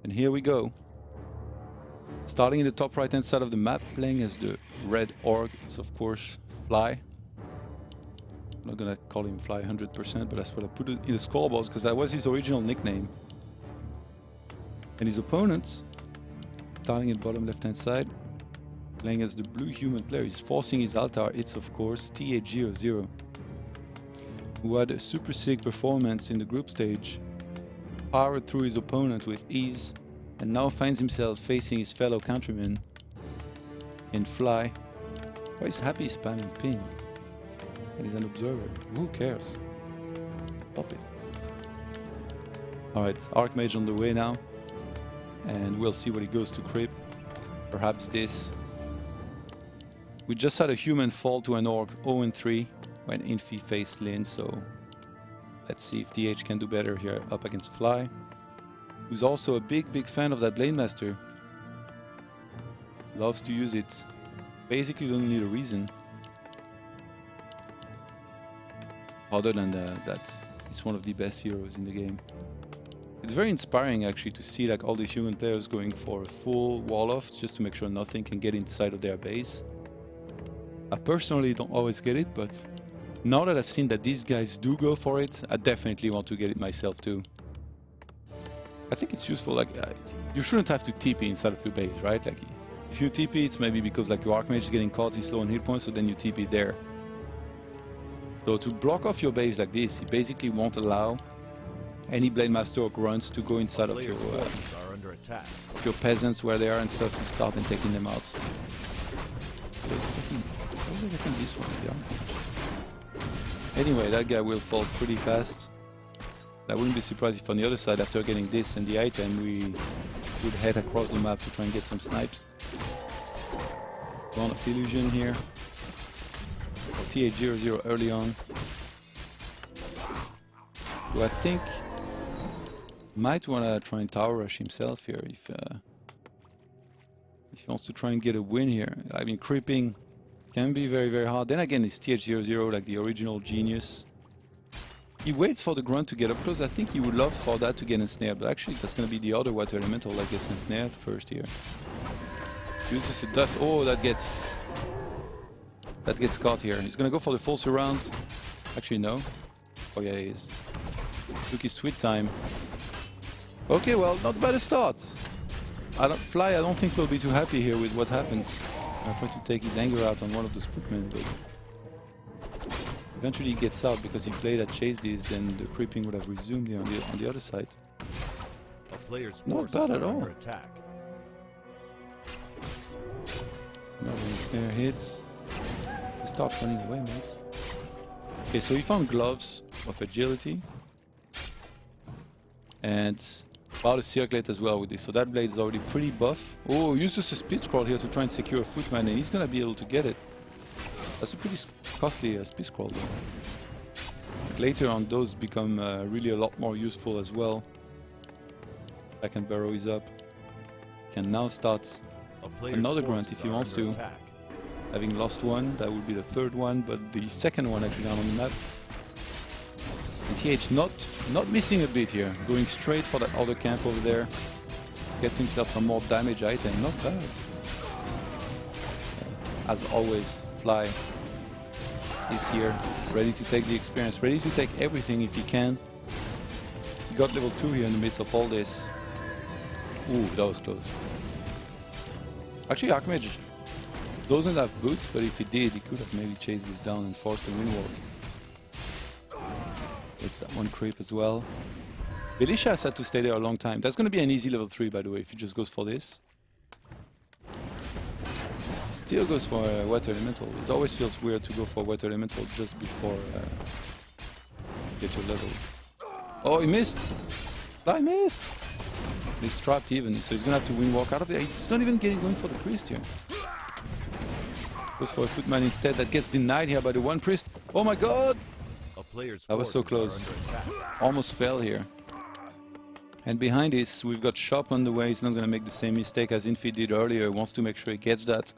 And here we go. Starting in the top right hand side of the map, playing as the red orc, it's of course Fly. I'm not gonna call him Fly 100%, but that's what I put it in the scoreboards because that was his original nickname. And his opponent, starting at bottom left hand side, playing as the blue human player, he's forcing his altar. It's of course TH000, who had a super sick performance in the group stage, powered through his opponent with ease, and now finds himself facing his fellow countryman in Fly. Why is Happy spamming ping? And he's an observer. Who cares? Stop it. Alright, Archmage on the way now. And we'll see what he goes to creep. Perhaps this. We just had a human fall to an orc 0-3 when Infi faced Lin, so let's see if TH can do better here up against Fly, who's also a big fan of that Blade Master. Loves to use it. Basically don't need a reason. Other than that it's one of the best heroes in the game. It's very inspiring actually to see like all these human players going for a full wall off just to make sure nothing can get inside of their base. I personally don't always get it, but now that I've seen that these guys do go for it, I definitely want to get it myself too. I think it's useful, like you shouldn't have to TP inside of your base, right? Like if you TP, it's maybe because like your Archmage is getting caught, he's low on hit points, so then you TP there. So to block off your base like this, you basically won't allow any Blade Master or Grunts to go inside of your peasants where they are and stuff to start and taking them out. This one, yeah. Anyway, that guy will fall pretty fast. I wouldn't be surprised if on the other side, after getting this and the item, we would head across the map to try and get some snipes. One of illusion here. TH000 early on, who I think might want to try and tower rush himself here if he wants to try and get a win here. I mean, creeping can be very hard. Then again, it's TH000, like the original genius. He waits for the grunt to get up close. I think he would love for that to get ensnared, but actually that's going to be the other water elemental that gets ensnared first here. Uses a dust. Oh, that gets caught here. He's gonna go for the full surround. Actually, no. Oh yeah, he is. Took his sweet time. Okay, well, not bad a start. Fly, I don't think will be too happy here with what happens. I try to take his anger out on one of those footmen, but eventually he gets out because he played at chase this, then the creeping would have resumed here on the other side. Not bad at all. No, when snare hits. Start running away, mates. Okay, so we found gloves of agility and about a circlet as well with this. So that blade is already pretty buff. Oh, uses a speed scroll here to try and secure a footman, and he's gonna be able to get it. That's a pretty costly speed scroll though. But later on, those become really a lot more useful as well. Back and Barrow is up. Can now start another grunt if he wants to. Having lost one, that would be the third one, but the second one actually down on the map. And TH not missing a bit here, going straight for that other camp over there. Gets himself some more damage item, not bad. As always, Fly is here, ready to take the experience, ready to take everything if he can. He got level 2 here in the midst of all this. Ooh, that was close. Actually, Archmage doesn't have boots, but if he did, he could have maybe chased this down and forced the windwalk. It's that one creep as well. Belisha has had to stay there a long time. That's going to be an easy level 3, by the way, if he just goes for this. Still goes for Water Elemental. It always feels weird to go for Water Elemental just before get your level. Oh, he missed! Fly missed! He's trapped even, so he's going to have to windwalk out of there. He's not even going for the priest here. Goes for a footman instead. That gets denied here by the one priest. Oh my god! That was so close. Almost fell here. And behind this, we've got Shop on the way. He's not going to make the same mistake as Infi did earlier. He wants to make sure he gets that.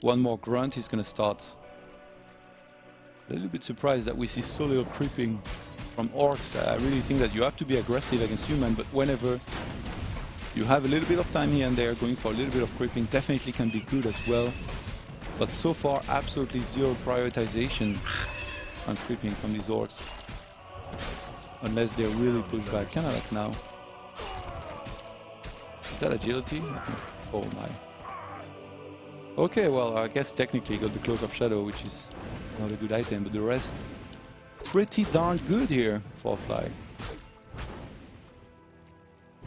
One more grunt, he's going to start. A little bit surprised that we see so little creeping from orcs. I really think that you have to be aggressive against human, but whenever you have a little bit of time here and there, going for a little bit of creeping definitely can be good as well. But so far, absolutely zero prioritization on creeping from these orcs. Unless they're really pushed back, kind of like now. Is that agility? Oh my. Okay, well, I guess technically got the Cloak of Shadow, which is not a good item, but the rest pretty darn good here for Fly.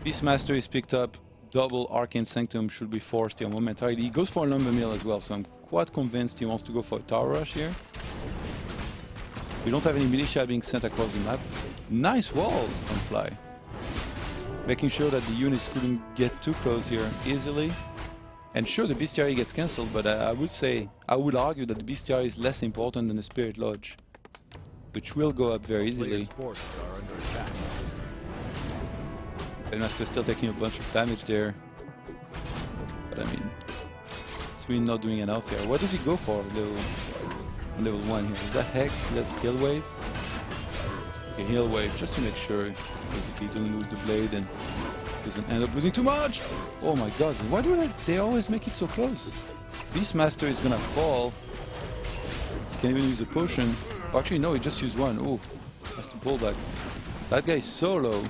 Beastmaster is picked up, double Arcane Sanctum should be forced here momentarily. He goes for a Lumber Mill as well, so I'm quite convinced he wants to go for a Tower Rush here. We don't have any militia being sent across the map. Nice wall from Fly. Making sure that the units couldn't get too close here easily. And sure, the Bestiary gets cancelled, but I would argue that the Bestiary is less important than the Spirit Lodge, which will go up very easily. Master still taking a bunch of damage there, but I mean, it's really not doing enough here. What does he go for level 1 here? Is that Hex? That's Heal Wave? Okay, Heal Wave, just to make sure basically don't lose the blade and doesn't end up losing too much! Oh my god, why do they always make it so close? Beastmaster is gonna fall. He can even use a potion. Oh, actually no, he just used one. Oh, has to pull back. That guy is so low.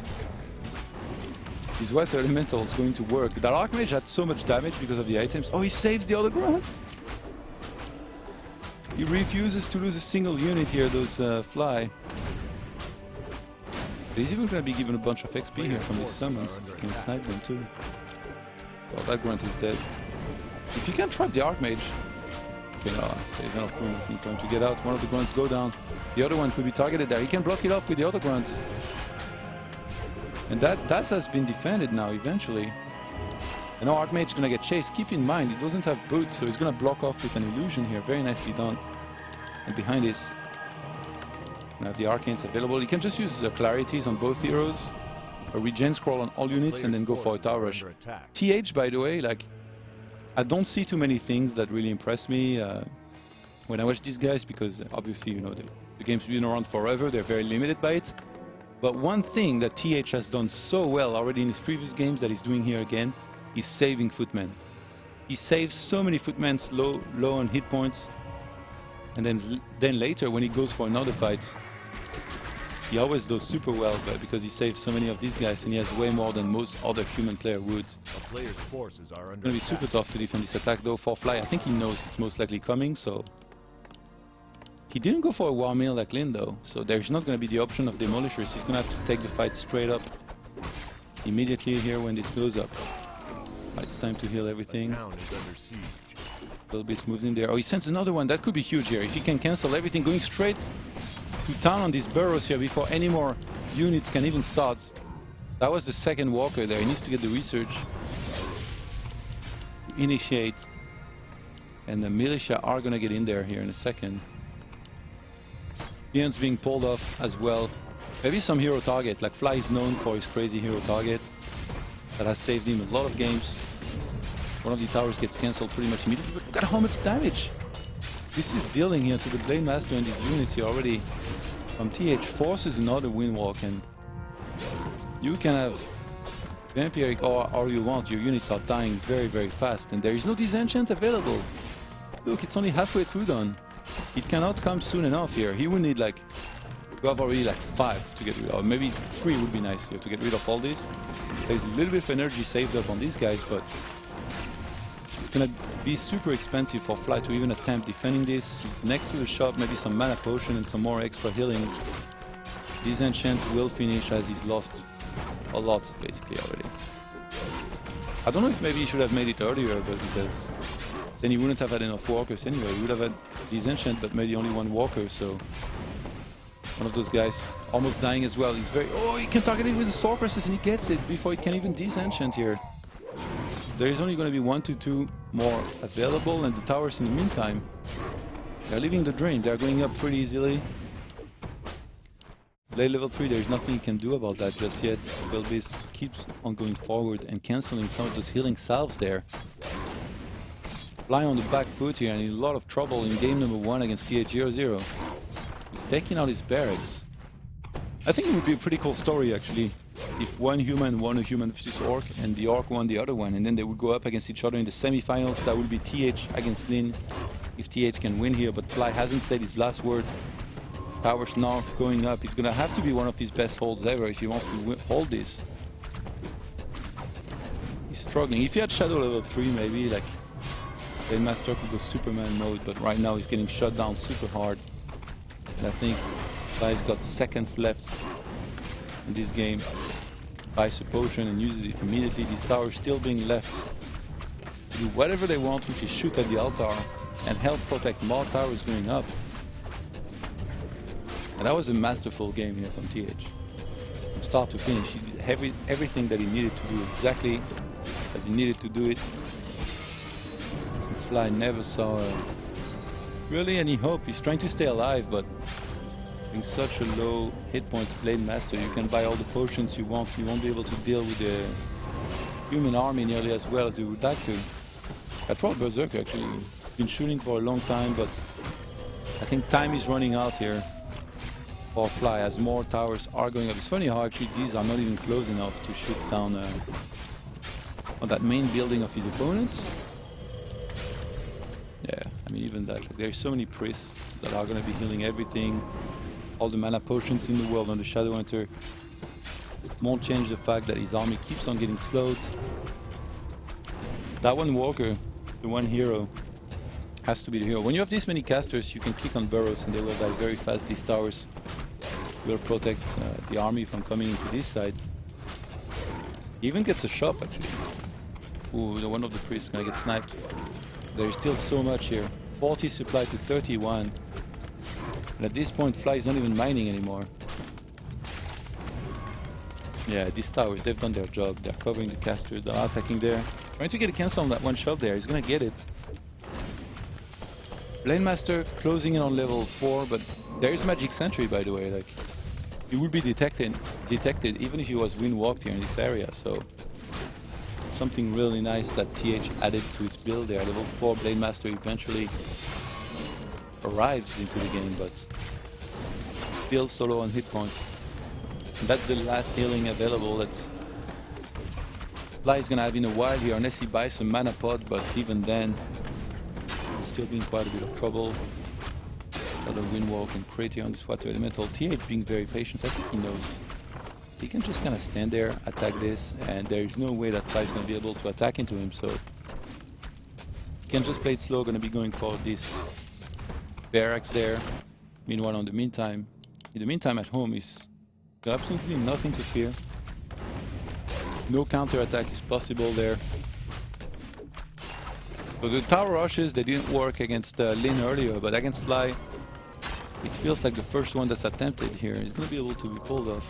His Water Elemental is going to work. That Archmage had so much damage because of the items. Oh, he saves the other grunts! He refuses to lose a single unit here, those Fly. He's even going to be given a bunch of XP here from these summons. If he can snipe them too. Well, that grunt is dead. If you can trap the Archmage... Okay, no, there's enough room I think for him to get out. One of the grunts go down. The other one could be targeted there. He can block it off with the other grunt. And that has been defended now, eventually. And now Archmage is going to get chased. Keep in mind, he doesn't have boots, so he's going to block off with an illusion here. Very nicely done. And behind this, we have the Arcanes available. You can just use Clarities on both heroes, a regen scroll on all units, and then go for a Tower Rush. TH, by the way, like, I don't see too many things that really impress me when I watch these guys, because obviously, you know, the game's been around forever, they're very limited by it. But one thing that TH has done so well already in his previous games that he's doing here again is saving footmen. He saves so many footmen low on hit points, and then later when he goes for another fight, he always does super well, but because he saves so many of these guys and he has way more than most other human player would. It's going to be super tough to defend this attack though for Fly. I think he knows it's most likely coming, so... He didn't go for a War Mill like Lin though, so there's not going to be the option of Demolishers. He's going to have to take the fight straight up immediately here when this goes up. Right, it's time to heal everything. Little bit moves in there. Oh, he sends another one. That could be huge here. If he can cancel everything, going straight to town on these burrows here before any more units can even start. That was the second walker there. He needs to get the research. Initiate. And the militia are going to get in there here in a second. Ian's being pulled off as well. Maybe some hero target, like Fly is known for his crazy hero target that has saved him a lot of games. One of the towers gets cancelled pretty much immediately, but look at how much damage this is dealing here to the Blade Master and these units here already. From TH forces another Windwalk, and you can have Vampiric or you want, your units are dying very, very fast, and there is no disenchant available. Look, it's only halfway through done. It cannot come soon enough here. He would need like, we have already like 5 to get rid of, maybe 3 would be nice here to get rid of all this. There's a little bit of energy saved up on these guys, but it's gonna be super expensive for Fly to even attempt defending this. He's next to the shop, maybe some mana potion and some more extra healing. Disenchant will finish as he's lost a lot basically already. I don't know if maybe he should have made it earlier, but because then he wouldn't have had enough walkers anyway. He would have had Disenchant, but maybe only one walker, so... One of those guys almost dying as well. He's very... Oh, he can target it with the Sword Crosses and he gets it before he can even Disenchant here. There is only going to be 1 to 2 more available, and the towers in the meantime, they're leaving the drain. They're going up pretty easily. Blade level 3, there's nothing you can do about that just yet. Belvis keeps on going forward and cancelling some of those healing salves there. Fly on the back foot here and in a lot of trouble in game number 1 against TH000. He's taking out his barracks. I think it would be a pretty cool story actually. if one human won a human versus orc and the orc won the other one, and then they would go up against each other in the semi-finals. That would be TH against Lin, if TH can win here, but Fly hasn't said his last word. Power's now going up. It's gonna have to be one of his best holds ever if he wants to hold this. He's struggling. If he had Shadow level 3 maybe, like, Blade Master could go Superman mode, but right now he's getting shut down super hard. And I think Fly's got seconds left in this game. Buys a potion and uses it immediately. This tower is still being left to do whatever they want, which is shoot at the altar and help protect more towers going up. And that was a masterful game here from TH. From start to finish, he did everything that he needed to do exactly as he needed to do it. And Fly never saw really any hope. He's trying to stay alive, but having such a low hit points Blade Master, you can buy all the potions you want. You won't be able to deal with the human army nearly as well as you would like to. I tried Berserker actually. Been shooting for a long time, but I think time is running out here for Fly as more towers are going up. It's funny how actually these are not even close enough to shoot down on that main building of his opponents. Yeah, I mean even that, like, there's so many priests that are going to be healing everything. All the mana potions in the world on the Shadow Hunter won't change the fact that his army keeps on getting slowed. That one Walker, the one hero, has to be the hero. When you have this many casters, you can click on burrows and they will die very fast. These towers will protect the army from coming into this side. He even gets a shop actually. Ooh, the one of the priests is gonna get sniped. There is still so much here. 40 supply to 31. And at this point, Fly is not even mining anymore. Yeah, these towers, they've done their job. They're covering the casters, they're attacking there. Trying to get a cancel on that one shot there. He's gonna get it. Blade Master closing in on level 4, but there is Magic Sentry, by the way. Like, he would be detected even if he was windwalked here in this area. So something really nice that TH added to his build there. Level 4 Blade Master eventually arrives into the game, but still solo on hit points. And that's the last healing available. That's Fly is gonna have in a while here, unless he buys some mana pod, but even then, still being quite a bit of trouble. Another windwalk and crate here on this water elemental. TH being very patient. I think he knows he can just kind of stand there, attack this, and there is no way that Fly is going to be able to attack into him, so he can just play it slow. Going to be going for this barracks there. Meanwhile, in the meantime at home, he's got absolutely nothing to fear. No counter attack is possible there. So the tower rushes, they didn't work against Lin earlier, but against Fly, it feels like the first one that's attempted here is going to be able to be pulled off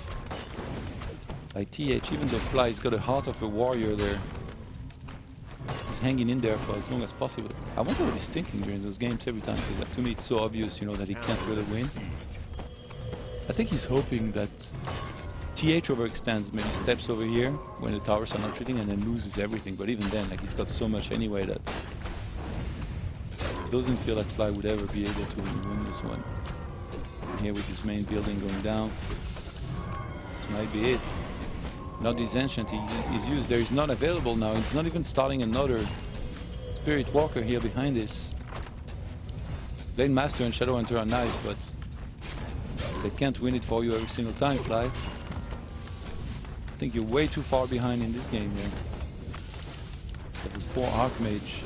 by TH, even though Fly's got a heart of a warrior there. He's hanging in there for as long as possible. I wonder what he's thinking during those games every time, because like, to me it's so obvious, you know, that he can't really win. I think he's hoping that TH overextends, maybe steps over here when the towers are not shooting and then loses everything, but even then, like, he's got so much anyway that it doesn't feel like Fly would ever be able to win this one. And here with his main building going down, this might be it. Now this ancient is used, there is none available now. It's not even starting another Spirit Walker here behind this. Blade Master and Shadow Hunter are nice, but they can't win it for you every single time, Fly. I think you're way too far behind in this game here. Level 4 Archmage.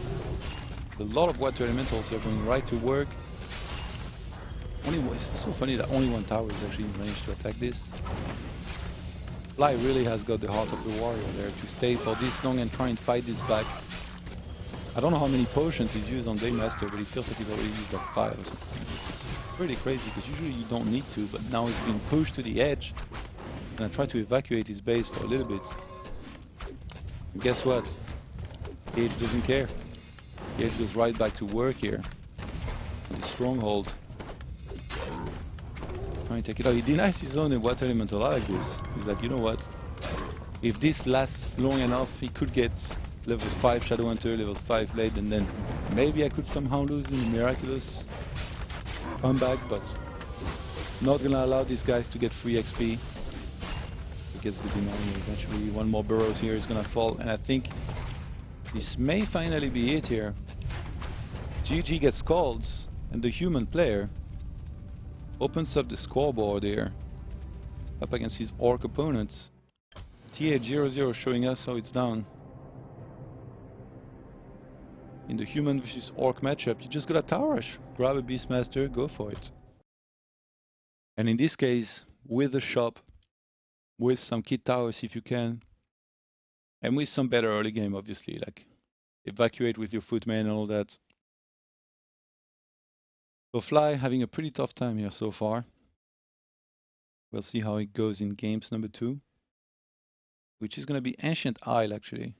A lot of water elementals are going right to work. It's so funny that only one tower is actually managed to attack this. Fly really has got the heart of the warrior there to stay for this long and try and fight this back. I don't know how many potions he's used on Blade Master, but it feels like he's already used like 5 or something. It's pretty crazy because usually you don't need to, but now he's being pushed to the edge. And I try to evacuate his base for a little bit. And guess what? TH doesn't care. TH goes right back to work here. With the stronghold. Trying to take it out. He denies his own water elemental like this. He's like, you know what? If this lasts long enough, he could get level 5 Shadow Hunter, level 5 Blade, and then maybe I could somehow lose in a miraculous comeback, but not gonna allow these guys to get free XP. It gets the demand. Eventually, one more burrows here is gonna fall, and I think this may finally be it here. GG gets called, and the human player opens up the scoreboard here, up against his orc opponents. TH000 showing us how it's done. In the human versus orc matchup, you just gotta tower rush. Grab a Beastmaster, go for it. And in this case, with the shop, with some kit towers if you can, and with some better early game, obviously, like evacuate with your footmen and all that. So Fly having a pretty tough time here so far. We'll see how it goes in games number 2, which is going to be Ancient Isle, actually.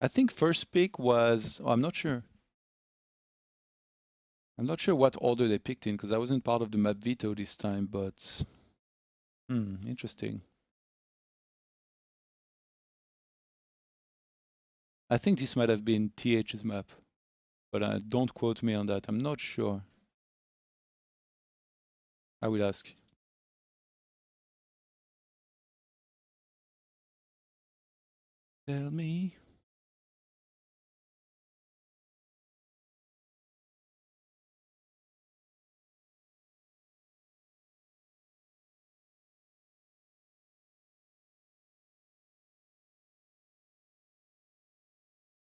I think first pick was... oh, I'm not sure. I'm not sure what order they picked in, because I wasn't part of the map veto this time, but... interesting. I think this might have been TH's map, but don't quote me on that. I'm not sure. I will ask. Tell me.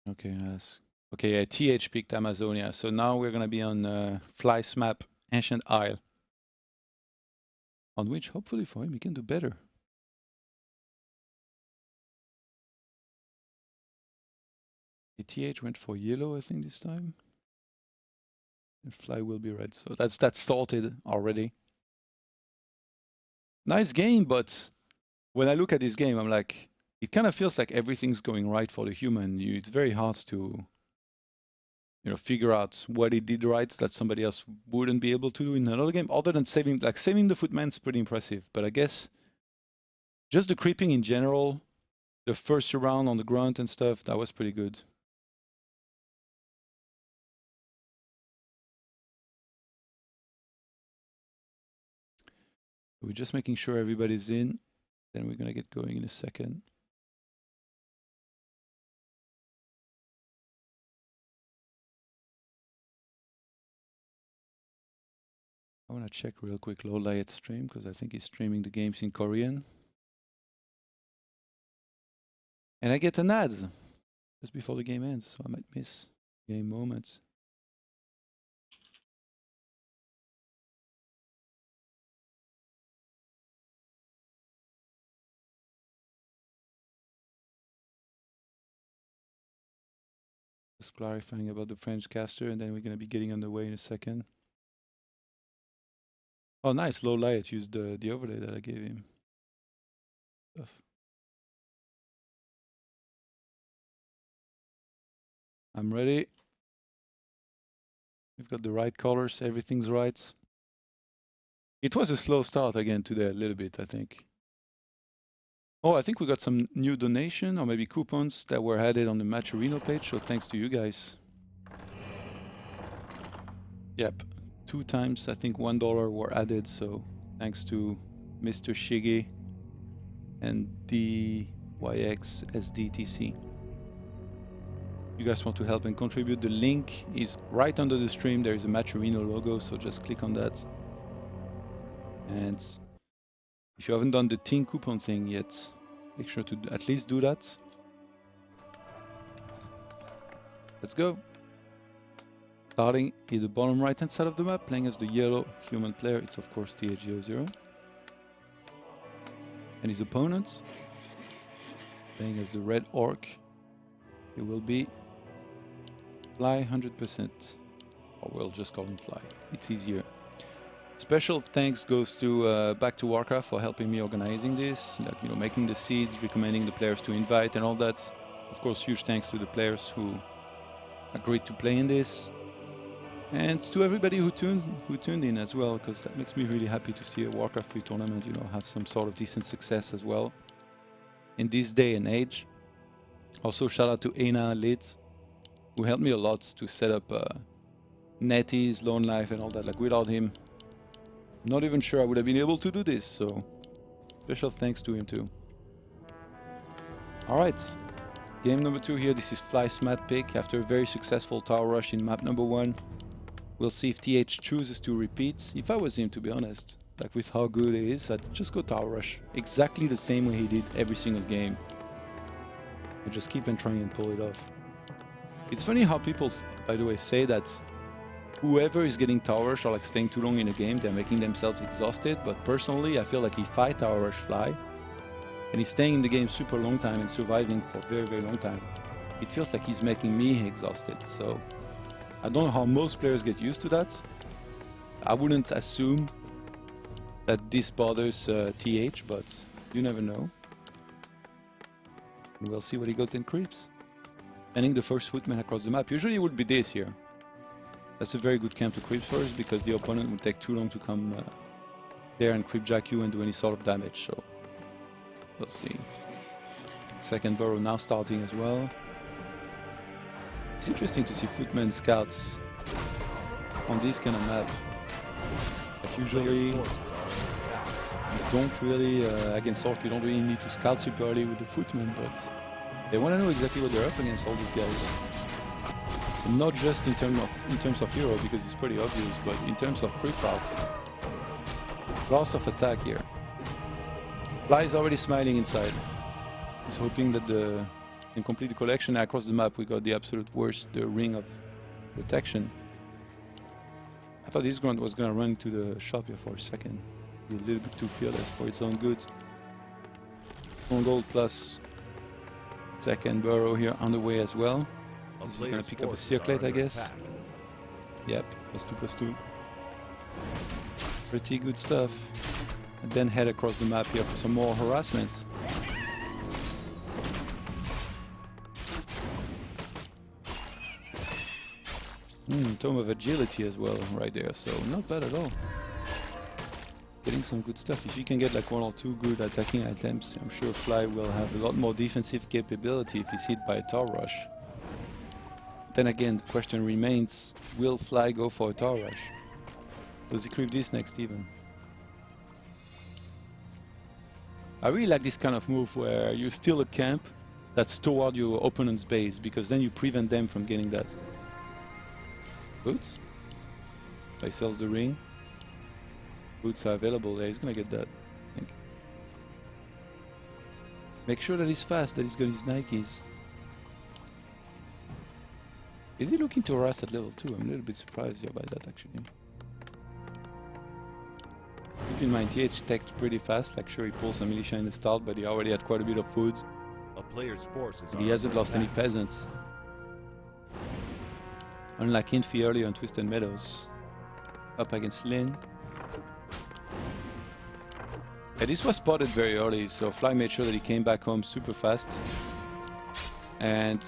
Okay, yes. Okay, yeah, TH picked Amazonia. So now we're gonna be on Fly's map, Ancient Isle. On which, hopefully for him, he can do better. The TH went for yellow, I think, this time. And Fly will be red. So that's sorted already. Nice game, but when I look at this game, I'm like, it kind of feels like everything's going right for the human. It's very hard to, figure out what he did right that somebody else wouldn't be able to do in another game, other than saving the footman's pretty impressive. But I guess just the creeping in general, the first round on the grunt and stuff, that was pretty good. We're just making sure everybody's in, then we're gonna get going in a second. I want to check real quick Ro8's stream, because I think he's streaming the games in Korean. And I get an ad just before the game ends, so I might miss game moments. Just clarifying about the French caster, and then we're going to be getting underway in a second. Oh, nice. Ro8 used the overlay that I gave him. Stuff. I'm ready. We've got the right colors. Everything's right. It was a slow start again today, a little bit, I think. Oh, I think we got some new donation or maybe coupons that were added on the Matcherino page, so thanks to you guys. Yep, 2 times, I think $1 were added, so thanks to Mr. Shiggy and DYXSDTC. You guys want to help and contribute, the link is right under the stream. There is a Matcherino logo, so just click on that. And if you haven't done the Ting coupon thing yet, make sure to at least do that. Let's go. Starting in the bottom right hand side of the map, playing as the yellow human player, it's of course TH000. And his opponent, playing as the red orc, it will be Fly 100%. Or we'll just call him Fly, it's easier. Special thanks goes to back to Warcraft for helping me organizing this, like, making the seeds, recommending the players to invite and all that. Of course, huge thanks to the players who agreed to play in this, and to everybody who tuned in as well, because that makes me really happy to see a Warcraft 3 tournament, have some sort of decent success as well in this day and age. Also, shout out to Aina Lit, who helped me a lot to set up Netties, Lone Life, and all that. Like, without him, not even sure I would have been able to do this, so special thanks to him too. Alright, game number 2 here. This is Fly's map pick after a very successful tower rush in map number 1. We'll see if TH chooses to repeat. If I was him, to be honest, like with how good he is, I'd just go tower rush exactly the same way he did every single game. And just keep on trying and pull it off. It's funny how people, by the way, say that whoever is getting tower rush or like staying too long in a game, they're making themselves exhausted. But personally, I feel like if I tower rush Fly, and he's staying in the game super long time and surviving for a very, very long time, it feels like he's making me exhausted. So I don't know how most players get used to that. I wouldn't assume that this bothers TH, but you never know. And we'll see what he goes and creeps. Sending the first footman across the map. Usually it would be this here. That's a very good camp to creep first, because the opponent would take too long to come there and creep jack you and do any sort of damage. So we'll see. Second burrow now starting as well. It's interesting to see footman scouts on this kind of map. Like usually you don't really, against Orc, you don't really need to scout super early with the footmen, but they want to know exactly what they're up against, all these guys. And not just in terms of hero, because it's pretty obvious, but in terms of creep routes. Loss of attack here. Fly is already smiling inside. He's hoping that can complete the collection. Across the map we got the absolute worst, the ring of protection. I thought this grunt was gonna run into the shop here for a second. Be a little bit too fearless for its own good. 1 gold plus second burrow here on the way as well. He's gonna pick up a circlet, I guess. Yep, +2/+2. Pretty good stuff. And then head across the map here for some more harassment. Tome of Agility as well, right there, so not bad at all. Getting some good stuff. If you can get like 1 or 2 good attacking items, I'm sure Fly will have a lot more defensive capability if he's hit by a tower rush. Then again, the question remains, will Fly go for a tower rush? Does he creep this next even? I really like this kind of move where you steal a camp that's toward your opponent's base, because then you prevent them from getting that. Boots? He sells the ring. Boots are available there, he's gonna get that, I think. Make sure that he's fast, that he's got his Nikes. Is he looking to harass at level 2? I'm a little bit surprised here by that, actually. Keep in mind, TH teched pretty fast, like sure he pulls some militia in the start, but he already had quite a bit of food. A player's forces and he hasn't lost any peasants. Unlike Infi earlier on Twisted Meadows. Up against Lin. Yeah, this was spotted very early, so Fly made sure that he came back home super fast. And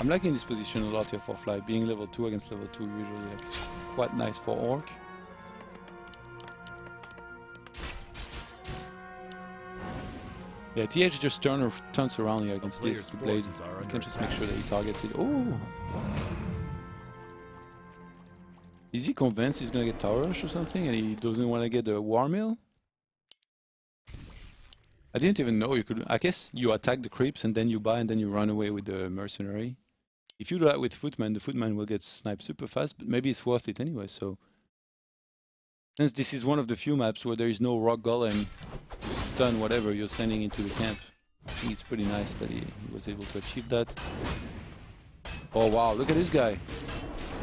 I'm liking this position a lot here for Fly. Being level 2 against level 2 usually like, it's quite nice for Orc. Yeah, TH just turns around here against this blade. You can just make sure that he targets it. Oh! Is he convinced he's gonna get tower rush or something and he doesn't want to get a war mill? I didn't even know you could. I guess you attack the creeps and then you buy and then you run away with the mercenary. If you do that with footman, the footman will get sniped super fast, but maybe it's worth it anyway. So since this is one of the few maps where there is no rock golem to stun whatever you're sending into the camp, I think it's pretty nice that he was able to achieve that. Oh wow, look at this guy.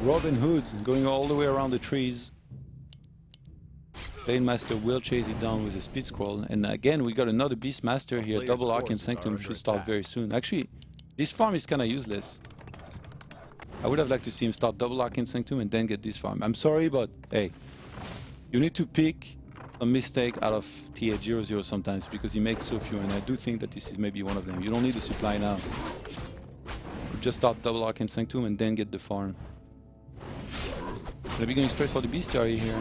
Robin Hood going all the way around the trees. Master will chase it down with a speed scroll, and again we got another Beastmaster here. Double Arc and Sanctum should start very soon. Actually, this farm is kind of useless. I would have liked to see him start Double Arc and Sanctum and then get this farm. I'm sorry, but hey, you need to pick a mistake out of TH000 sometimes, because he makes so few, and I do think that this is maybe one of them. You don't need the supply now. You just start Double Arc and Sanctum and then get the farm. Gonna be going straight for the bestiary here.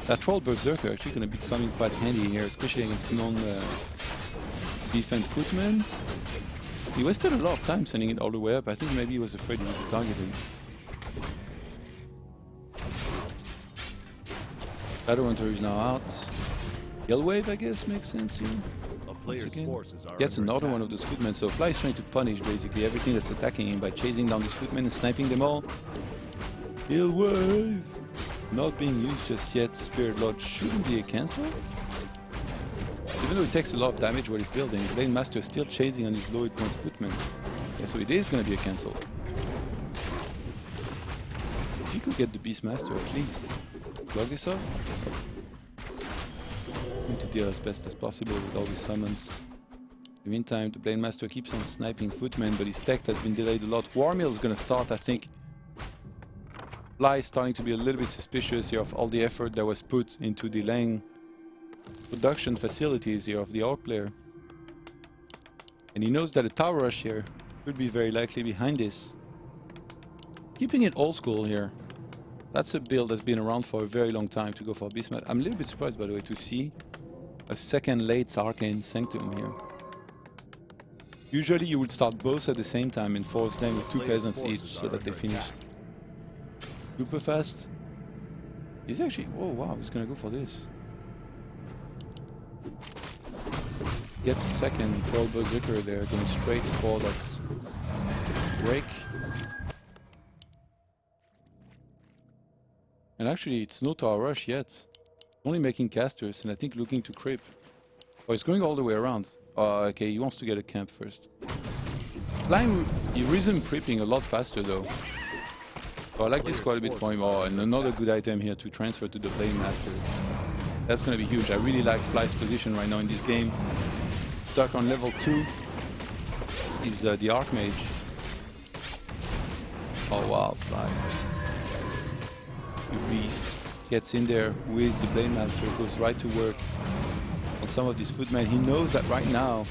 That Troll Berserker actually gonna be coming quite handy here, especially against non-defend footmen. He wasted a lot of time sending it all the way up. I think maybe he was afraid he would be targeted. Shadowhunter is now out. Yell Wave, I guess, makes sense here. player's again. forces are Gets under another attack. one of those footmen. So Fly is trying to punish basically everything that's attacking him by chasing down these footmen and sniping them all. Heal wave! Not being used just yet. Spirit Lodge shouldn't be a cancel. Even though it takes a lot of damage while it's building, the Blade Master is still chasing on his low hit points footmen. Yeah, so it is going to be a cancel. If you could get the Beast Master at least. Log this off. Need to deal as best as possible with all these summons. In the meantime, the Blade Master keeps on sniping footmen, but his tech has been delayed a lot. Warmill is going to start, I think. Fly is starting to be a little bit suspicious here of all the effort that was put into delaying production facilities here of the Orc player. And he knows that a tower rush here could be very likely behind this. Keeping it old school here. That's a build that's been around for a very long time to go for Beastmaster. I'm a little bit surprised, by the way, to see a second late Arcane Sanctum here. Usually you would start both at the same time in Forest Lane with 2 peasants each so that they finish super fast. He's actually... oh wow, he's gonna go for this. Gets a second Troll Berserker there, going straight for that break. And actually it's no Tower Rush yet. Only making casters and I think looking to creep. Oh, he's going all the way around. Okay, he wants to get a camp first. Lime, he resumed creeping a lot faster though. So I like this quite a bit for him. Oh, and another good item here to transfer to the Blade Master. That's gonna be huge. I really like Fly's position right now in this game. Stuck on level 2 is the Archmage. Oh wow, Fly. The beast gets in there with the Blade Master, goes right to work on some of these footmen. He knows that right now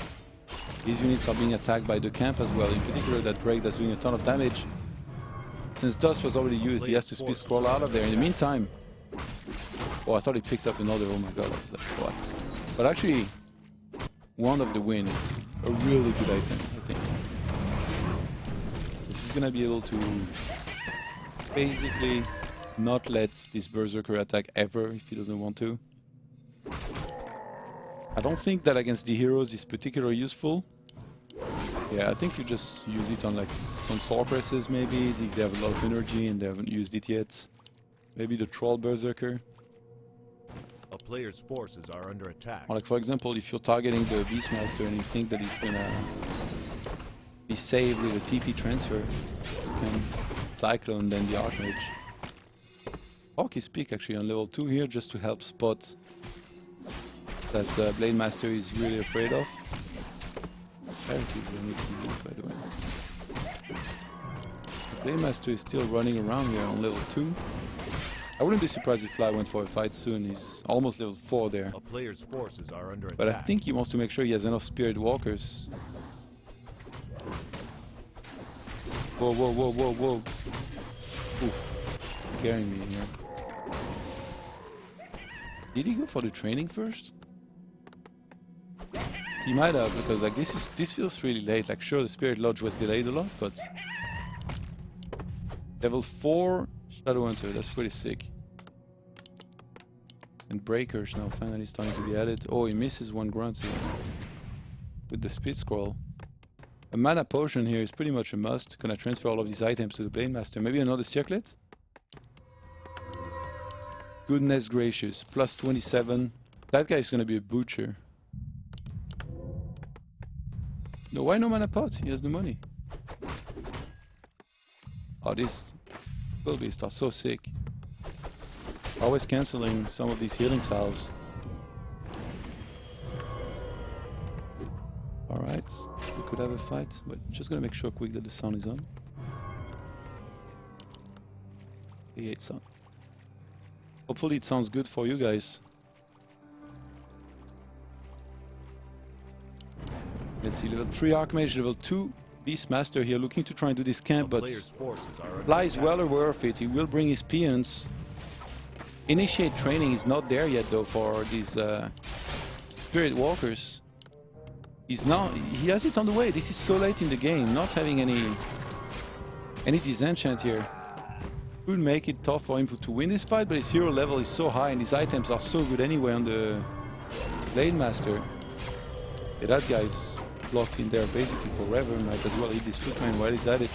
these units are being attacked by the camp as well, in particular that Drake that's doing a ton of damage. Since Dust was already used, he has to speed scroll out of there. In the meantime, oh, I thought he picked up another. Oh my god, I was like, what? But actually, one of the wins, a really good item, I think. This is gonna be able to basically not let this Berserker attack ever if he doesn't want to. I don't think that against the heroes is particularly useful. Yeah, I think you just use it on like some sorceresses maybe, if they have a lot of energy and they haven't used it yet. Maybe the Troll Berserker. A player's forces are under attack. Or like for example, if you're targeting the Beastmaster and you think that he's gonna be saved with a TP transfer, you can Cyclone then the Archmage. Hawk is peak actually on level 2 here just to help spot that Blade Master is really afraid of. Apparently we need to use, by the way. The Blade Master is still running around here on level 2. I wouldn't be surprised if Fly went for a fight soon. He's almost level 4 there. A player's forces are under But I attack. think he wants to make sure he has enough Spirit Walkers. Whoa, whoa, whoa, whoa, whoa. Oof. Scaring me here. Did he go for the training first? He might have, because like this feels really late. Like sure, the Spirit Lodge was delayed a lot, but level 4 Shadow Hunter, that's pretty sick. And Breakers now finally starting to be added. Oh, he misses one grunt here with the Speed Scroll. A mana potion here is pretty much a must. Gonna transfer all of these items to the Blade Master. Maybe another circlet? Goodness gracious, plus 27. That guy is gonna be a butcher. No, why no mana pot? He has the money. Oh, these Beasts are so sick. Always cancelling some of these healing salves. Alright, we could have a fight, but just gonna make sure quick that the sound is on. TH000 sound. Hopefully it sounds good for you guys. Let's see, level 3 Archmage, level 2 Beastmaster here, looking to try and do this camp, but Fly is well aware of it. He will bring his peons. Initiate training is not there yet though for these Spirit Walkers. He has it on the way. This is so late in the game, not having any disenchant here could make it tough for him to win this fight, but his hero level is so high and his items are so good anyway on the Blade Master. Yeah, that guy's blocked in there basically forever. Might as well eat this footman while he's at it.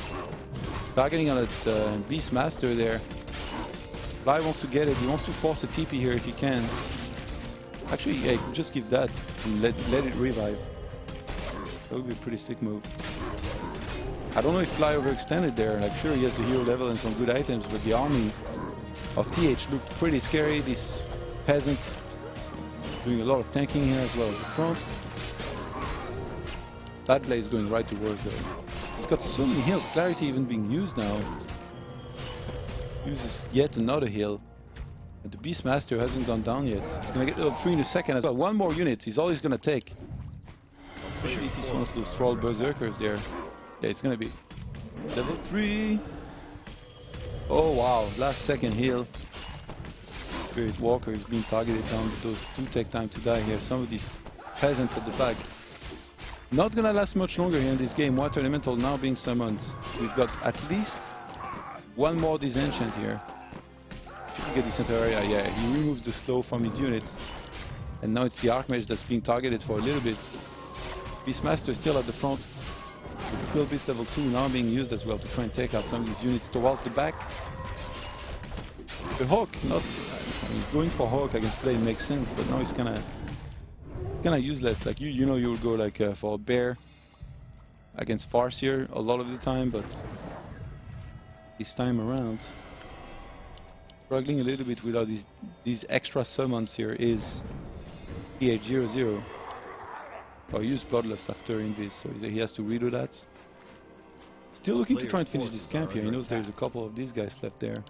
Targeting on that Beastmaster there. Fly wants to get it. He wants to force a TP here if he can. Actually, yeah, just give that and let it revive. That would be a pretty sick move. I don't know if Fly overextended there. Like, sure, he has the hero level and some good items, but the army of TH looked pretty scary. These peasants doing a lot of tanking here as well as the front. That Blade is going right to work though. He's got so many heals. Clarity even being used now. Uses yet another heal. And the Beastmaster hasn't gone down yet. He's gonna get level 3 in a second as well. One more unit, he's all he's gonna take. Especially if he's one of those troll berserkers there. Yeah, it's gonna be level 3. Oh wow, last second heal. Spirit Walker is being targeted down, but those do take time to die here. Some of these peasants at the back. Not gonna last much longer here in this game. Water Elemental now being summoned. We've got at least one more disenchant here. If you can get this entire area, yeah, he removes the slow from his units. And now it's the Archmage that's being targeted for a little bit. Beastmaster still at the front. With the Quill Beast level 2 now being used as well to try and take out some of these units towards the back. The Hawk, not I mean, going for Hawk against Blade makes sense, but now it's kinda useless. Like you know, you would go like for a Bear against Farseer a lot of the time, but this time around, struggling a little bit without these extra summons here is TH000. Oh, he used Bloodlust after Invis, so he has to redo that. Still looking to try and finish this camp here. He knows there's a couple of these guys left there.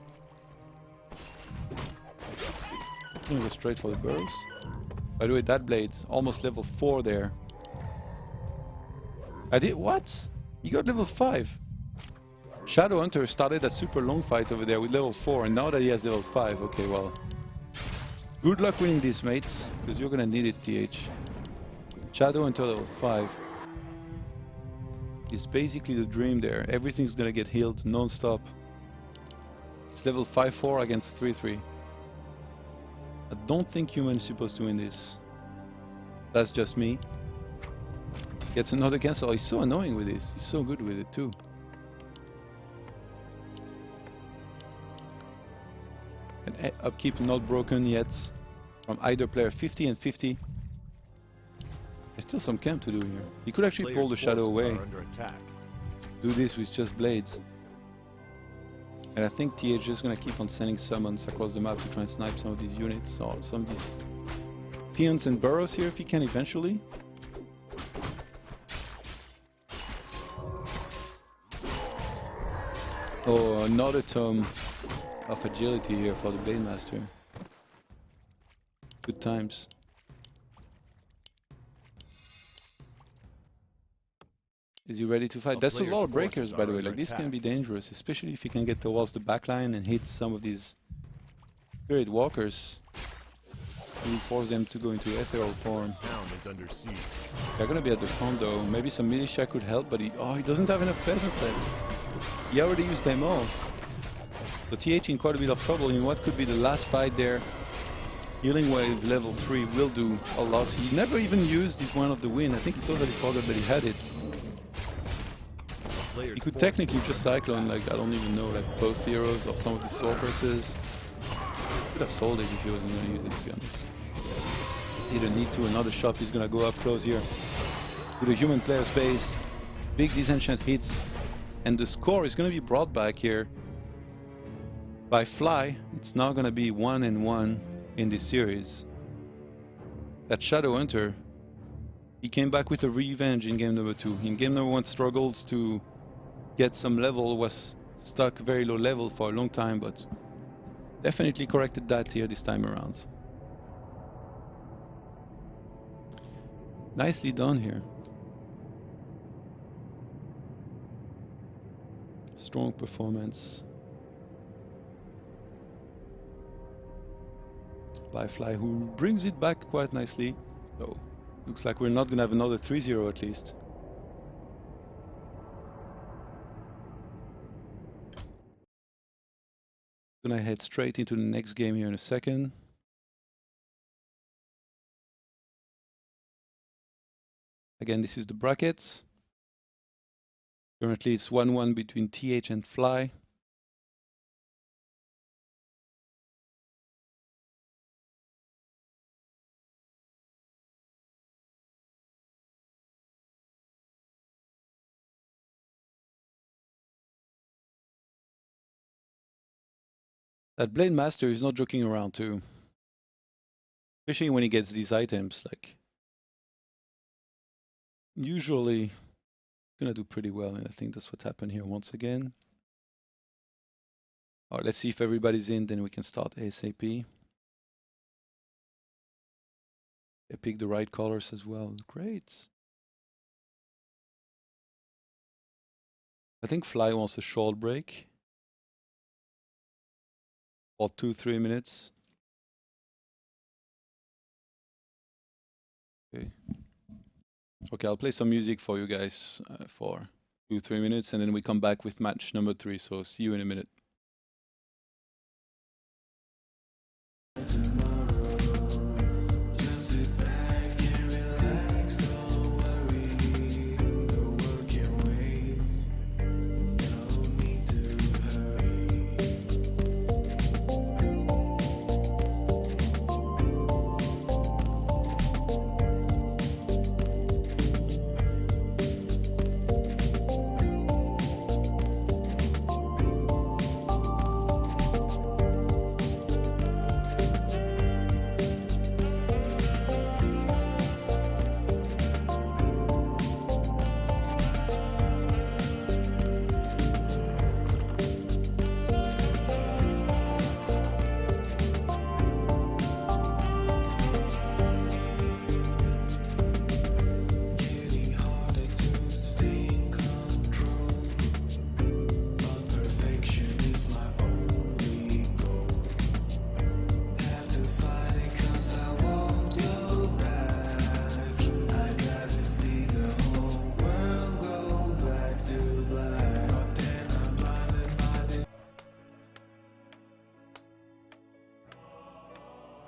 Gonna go straight for the burrows. By the way, that blade almost level 4 there. I did what? He got level 5. Shadow Hunter started a super long fight over there with level 4, and now that he has level 5, okay, well, good luck winning this, mates, because you're gonna need it, TH. Shadow Hunter level 5 is basically the dream there. Everything's gonna get healed non-stop. It's level 5-4 against 3-3. I don't think human is supposed to win this. That's just me. Gets another cancel. Oh, he's so annoying with this. He's so good with it too. And upkeep not broken yet from either player. 50 and 50. There's still some camp to do here. He could actually pull the shadow away. Do this with just blades. And I think TH is just gonna keep on sending summons across the map to try and snipe some of these units or some of these peons and burrows here if he can eventually. Oh, another tome of agility here for the Blade Master. Good times. Is he ready to fight? There's a lot of breakers, by the way. Like, this can be dangerous, especially if you can get towards the backline and hit some of these Spirit Walkers. You force them to go into ethereal form. They're gonna be at the front though. Maybe some militia could help, but he doesn't have enough peasants left. He already used them all. So TH in quite a bit of trouble in what could be the last fight there. Healing Wave level 3 will do a lot. He never even used this one of the win. I think he totally forgot that he had it. He could technically just cyclone, like, I don't even know, like both heroes or some of the sorceresses. Could have sold it if he wasn't going to use it, to be honest. He didn't need to. Another shot is going to go up close here to the human player space. Big disenchant hits, and the score is going to be brought back here by Fly. It's now going to be 1-1 in this series. That Shadow Hunter, he came back with a revenge in game number 2. In game number 1, struggles to get some level, was stuck very low level for a long time, but definitely corrected that here this time around. Nicely done here. Strong performance by Fly, who brings it back quite nicely. So looks like we're not gonna have another 3-0 at least. Gonna head straight into the next game here in a second. Again, this is the brackets. Currently it's 1-1 between TH and Fly. That Blade Master is not joking around too. Especially when he gets these items, like usually gonna do pretty well, and I think that's what happened here once again. Alright, let's see if everybody's in, then we can start ASAP. They pick the right colors as well. Great. I think Fly wants a short break. For 2-3 minutes. Okay, I'll play some music for you guys for 2-3 minutes, and then we come back with match number 3. So see you in a minute.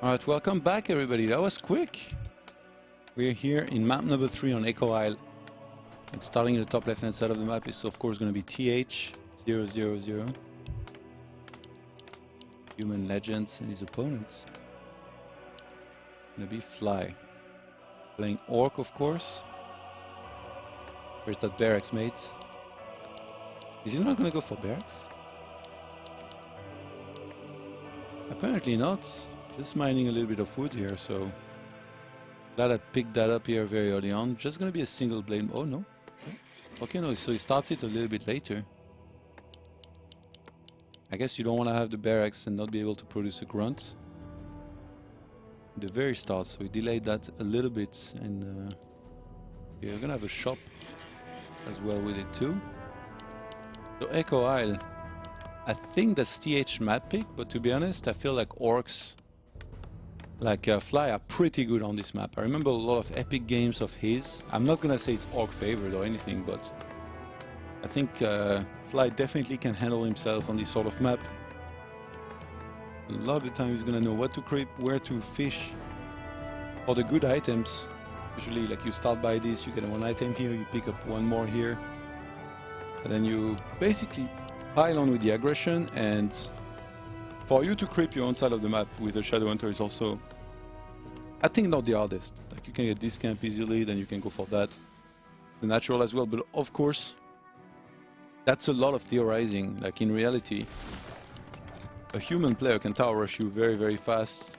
Alright, welcome back everybody. That was quick. We're here in map number 3 on Echo Isle. And starting in the top left hand side of the map is of course going to be TH000. Human Legends and his opponents. Gonna be Fly. Playing Orc of course. Where's that barracks mate? Is he not gonna go for barracks? Apparently not. Just mining a little bit of wood here, so glad I picked that up here very early on. Just gonna be a single blade. Oh no. Okay, no, so he starts it a little bit later. I guess you don't want to have the barracks and not be able to produce a grunt at the very start, so we delayed that a little bit, and yeah, we're gonna have a shop as well with it too. So Echo Isle, I think that's TH map pick, but to be honest, I feel like orcs, like Fly, are pretty good on this map. I remember a lot of epic games of his. I'm not gonna say it's orc favored or anything, but I think Fly definitely can handle himself on this sort of map. A lot of the time he's gonna know what to creep, where to fish for the good items. Usually, like, you start by this, you get one item here, you pick up one more here, and then you basically pile on with the aggression. And for you to creep your own side of the map with a Shadow Hunter is also, I think, not the hardest. Like, you can get this camp easily, then you can go for that. The natural as well, but of course, that's a lot of theorizing. Like, in reality, a human player can tower rush you very, very fast.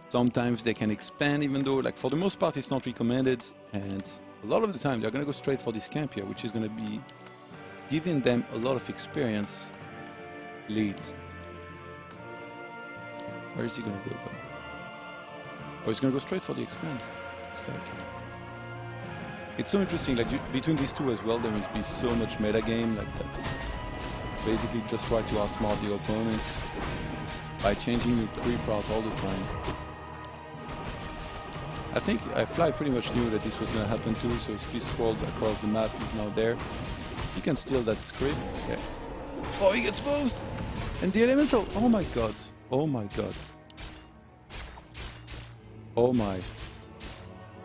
Sometimes they can expand, even though, like, for the most part, it's not recommended. And a lot of the time, they're going to go straight for this camp here, which is going to be giving them a lot of experience leads. Where is he going to go, though? Oh, he's going to go straight for the expand. It's so interesting, like, between these two as well, there must be so much metagame, like, that's basically just try to outsmart the opponents by changing the creep route all the time. I think Fly pretty much knew that this was going to happen too, so his fist scrolled across the map, he's now there. He can steal that script. Okay. Oh, he gets both! And the elemental! Oh my god. Oh my god. Oh my.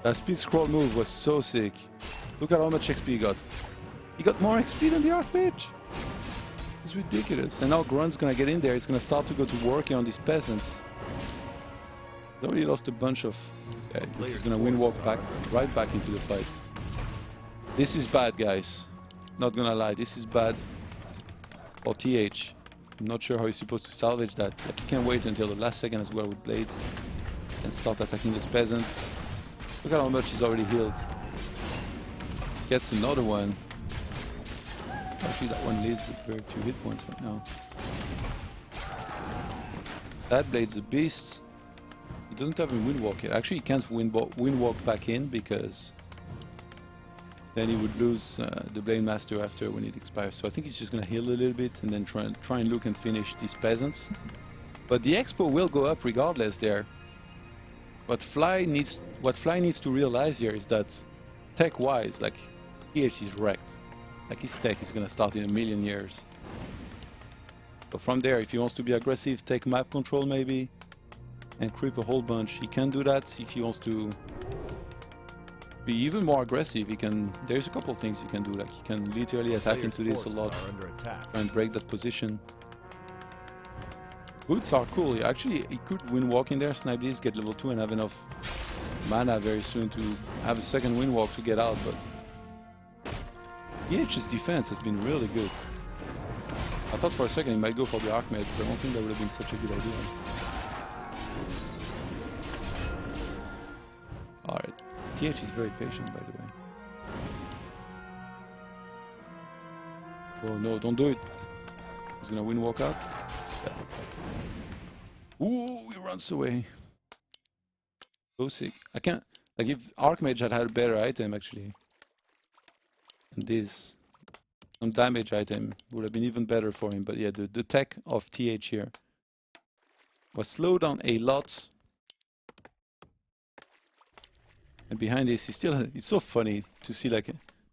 That speed scroll move was so sick. Look at how much XP he got. He got more XP than the Archmage. It's ridiculous. And now Grunt's gonna get in there. He's gonna start to go to work here on these peasants. He's already lost a bunch of... Yeah, he's gonna win walk back, right back into the fight. This is bad, guys. Not gonna lie, this is bad for TH. I'm not sure how he's supposed to salvage that. Like, he can't wait until the last second as well with blades and start attacking those peasants. Look at how much he's already healed. Gets another one. Actually, that one lives with very few hit points right now. That blade's a beast. He doesn't have a wind walk yet. Actually, he can't wind walk back in because then he would lose the Blade Master after when it expires. So I think he's just gonna heal a little bit and then try and look and finish these peasants. But the expo will go up regardless there. What Fly needs to realize here is that tech-wise, like, TH is wrecked. Like, his tech is gonna start in a million years. So from there, if he wants to be aggressive, take map control maybe, and creep a whole bunch. He can do that. If he wants to be even more aggressive, he can. There's a couple things you can do. Like, he can literally attack into this a lot, try and break that position. Boots are cool. Actually, he could win walk in there, snipe this, get level 2, and have enough mana very soon to have a second win walk to get out. But TH's defense has been really good. I thought for a second he might go for the Archmage, but I don't think that would have been such a good idea. Alright, TH is very patient, by the way. Oh no, don't do it. He's gonna win walk out. Yeah. Ooh, he runs away. So sick. I can't... Like, if Archmage had a better item, actually. And this... some damage item would have been even better for him. But yeah, the tech of TH here was slowed down a lot. And behind this, he still... It's so funny to see, like,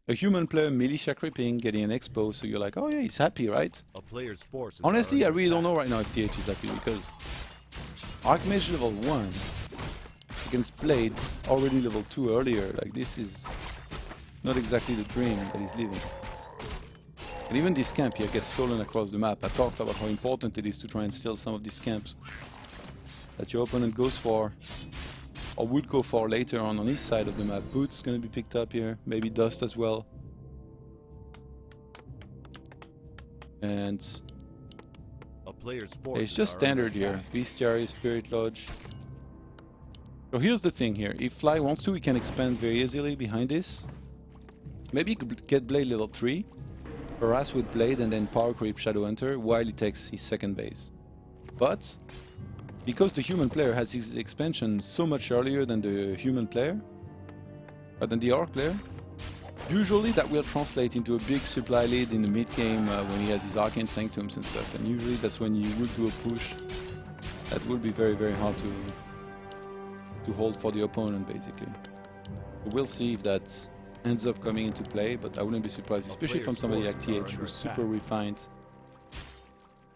a human player militia creeping, getting an expo, so you're like, oh yeah, he's happy, right? A player's forces Honestly, I really don't know right now if TH is happy, because Archmage level 1 against Blades already level 2 earlier. Like, this is not exactly the dream that he's living. And even this camp here gets stolen across the map. I talked about how important it is to try and steal some of these camps that your opponent goes for, or would go for later on his side of the map. Boots gonna be picked up here, maybe Dust as well. And a player's it's just standard here. Bestiary, Spirit Lodge. So here's the thing here. If Fly wants to, he can expand very easily behind this. Maybe he could get Blade level 3, harass with Blade and then power creep Shadow Hunter while he takes his second base. But because the human player has his expansion so much earlier than the human player, than the Orc player, usually that will translate into a big supply lead in the mid game when he has his Arcane Sanctums and stuff. And usually that's when you would do a push that would be very, very hard to hold for the opponent, basically. We'll see if that ends up coming into play, but I wouldn't be surprised, especially from somebody like TH who's super refined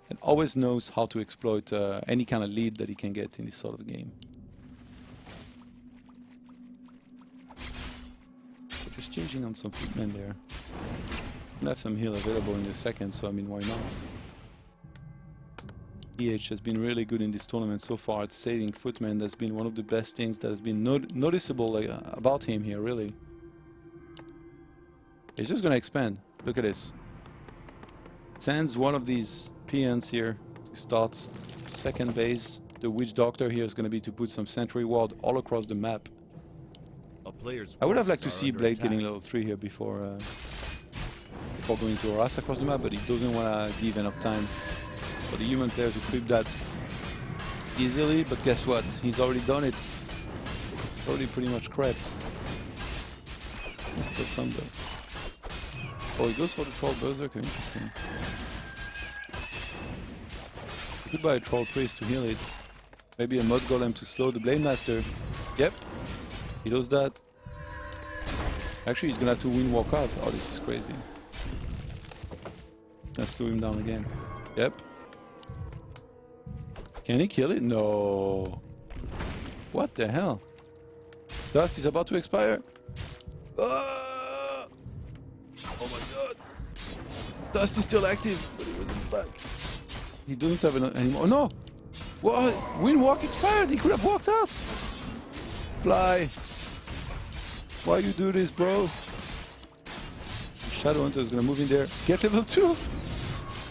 and always knows how to exploit any kind of lead that he can get in this sort of game. So just changing on some footmen there. I'll have some heal available in a second, so I mean, why not? TH has been really good in this tournament so far at saving footmen. That's been one of the best things that has been noticeable about him here, really. He's just gonna expand. Look at this. Sends one of these peons here to start second base. The Witch Doctor here is gonna be to put some sentry ward all across the map. I would have liked to see Blade getting level 3 here before going to harass across the map, but he doesn't wanna give enough time for the human player to creep that easily. But guess what? He's already done it. It's already pretty much crept. Mr. Thunder. Oh, he goes for the Troll Berserker, interesting. Could buy a Troll Priest to heal it. Maybe a Mud Golem to slow the Blade Master. Yep, he does that. Actually, he's gonna have to win walk out. Oh, this is crazy. Gonna slow him down again. Yep. Can he kill it? No. What the hell? Dust is about to expire. Ah! Oh my god. Dust is still active, but it wasn't back. He doesn't have enough anymore. Oh no! What? Windwalk expired! He could have walked out! Fly! Why you do this, bro? Shadow Hunter is gonna move in there. Get level 2!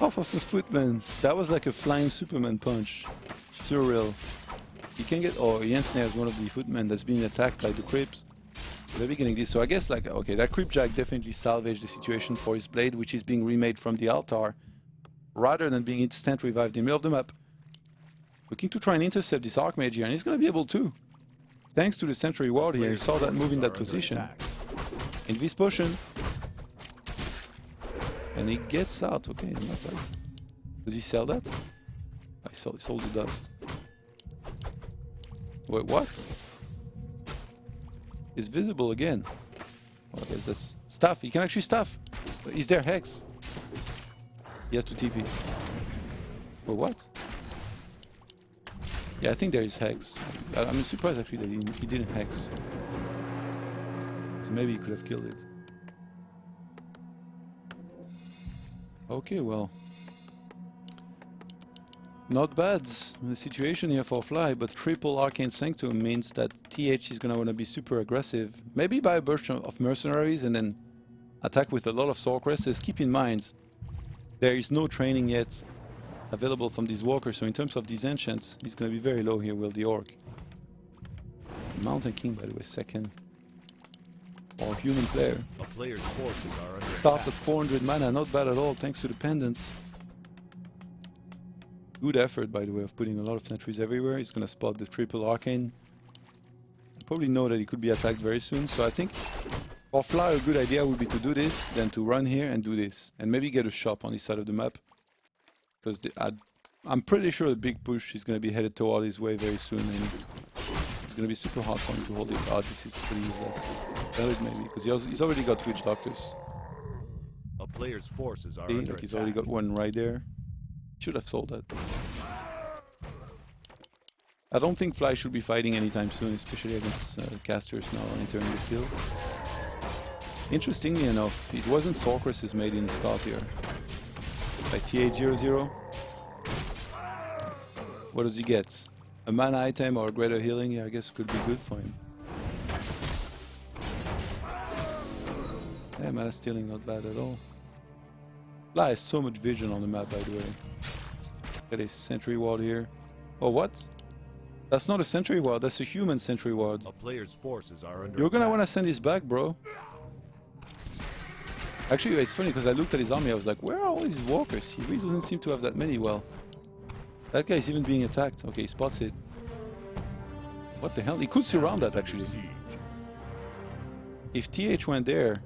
Off of a footman. That was like a flying Superman punch. Surreal. He can get... Oh, he ensnares one of the footmen that's being attacked by the creeps. They're beginning this. So I guess like... Okay, that creepjack definitely salvaged the situation for his blade, which is being remade from the altar, rather than being instant revived in the middle of the map. Looking to try and intercept this Archmage here, and he's gonna be able to. Thanks to the Sentry Ward here, he saw that move in that position. Invis potion. And he gets out. Okay, not bad. Does he sell that? He sold the dust. Wait, what? It's visible again. Oh, I guess that's stuff. He can actually stuff. Is there Hex? He has to TP. Wait, what? Yeah, I think there is Hex. I'm surprised actually that he didn't Hex. So maybe he could have killed it. Okay, well. Not bad the situation here for Fly, but triple Arcane Sanctum means that TH is gonna wanna be super aggressive. Maybe buy a bunch of mercenaries and then attack with a lot of Sword Cresters. Keep in mind, there is no training yet available from these walkers, so in terms of these enchants, he's gonna be very low here with the Orc. Mountain King, by the way, second. Or human player. A player's forces are under Starts at attack. 400 mana, not bad at all, thanks to the pendants. Good effort, by the way, of putting a lot of sentries everywhere. He's gonna spot the triple arcane. Probably know that he could be attacked very soon, so I think for Fly a good idea would be to do this, then to run here and do this, and maybe get a shop on this side of the map. Because I'm pretty sure the big push is gonna be headed toward his way very soon, and it's gonna be super hard for him to hold it. Oh, this is pretty useless. Sell it maybe, because he's already got Witch Doctors. A player's forces are See, under like he's attack. already got one right there. Should have sold that. I don't think Fly should be fighting anytime soon, especially against casters now entering the field. Interestingly enough, it wasn't Sorceress made in the start here. Like TH000. What does he get? A mana item or greater healing? Yeah, I guess could be good for him. Yeah, mana stealing not bad at all. Fly has so much vision on the map, by the way. Got a sentry ward here. Oh, what? That's not a sentry ward, that's a human sentry ward. A player's forces are under You're gonna attack. wanna send this back, bro. Actually, it's funny because I looked at his army, I was like, where are all these walkers? He really doesn't seem to have that many. Well, that guy is even being attacked. Okay, he spots it. What the hell? He could surround that, actually. If TH went there,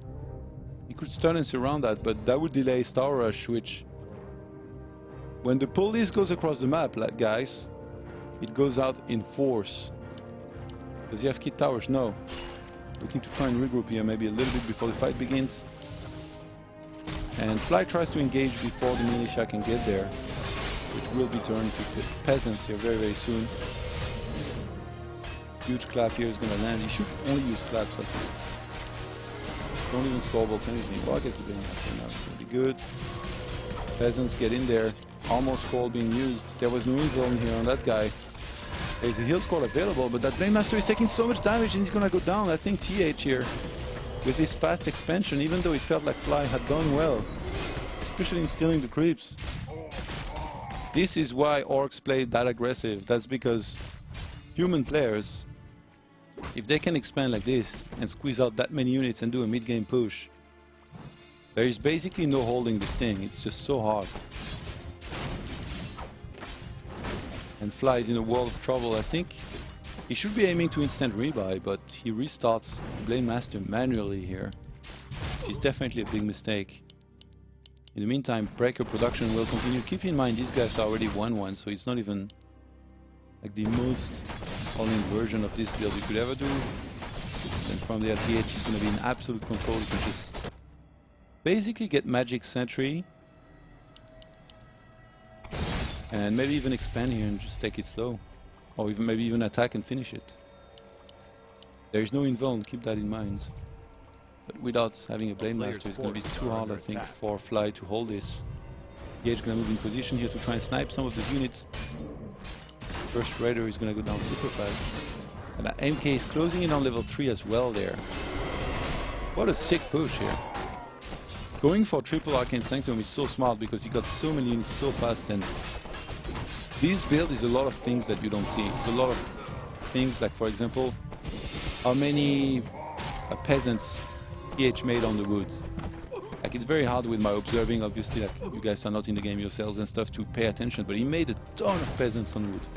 he could stun and surround that, but that would delay Star Rush, which... When the police goes across the map, like guys, it goes out in force. Does he have kit towers? No. Looking to try and regroup here, maybe a little bit before the fight begins. And Fly tries to engage before the militia can get there, which will be turned to peasants here very, very soon. Huge clap here is going to land. He should only use claps, I think. Don't even scorebolt anything. Well, I guess the Bane Master now is going to be good. Peasants get in there. Armor scroll being used. There was no invuln here on that guy. There's a heal scroll available, but that Bane Master is taking so much damage and he's going to go down. I think TH here, with his fast expansion, even though it felt like Fly had done well, especially in stealing the creeps. This is why orcs play that aggressive. That's because human players, if they can expand like this and squeeze out that many units and do a mid-game push, there is basically no holding this thing. It's just so hard. And Fly is in a world of trouble. I think he should be aiming to instant rebuy, but he restarts Blade Master manually here. It's definitely a big mistake. In the meantime, Breaker production will continue. Keep in mind, these guys are already 1-1, so it's not even like the most all-in version of this build you could ever do. And from there, TH is going to be in absolute control. You can just basically get Magic Sentry and maybe even expand here and just take it slow. Or even maybe even attack and finish it. There is no invuln, keep that in mind. But without having a Blade Master, it's going to be too hard, I think, for Fly to hold this. TH going to move in position here to try and snipe some of the units. First Raider is going to go down super fast. And that MK is closing in on level 3 as well there. What a sick push here. Going for triple Arcane Sanctum is so smart because he got so many units so fast, and this build is a lot of things that you don't see. It's a lot of things like, for example, how many peasants TH made on the woods. Like, it's very hard with my observing, obviously, like you guys are not in the game yourselves and stuff, to pay attention, but he made a ton of peasants on wood.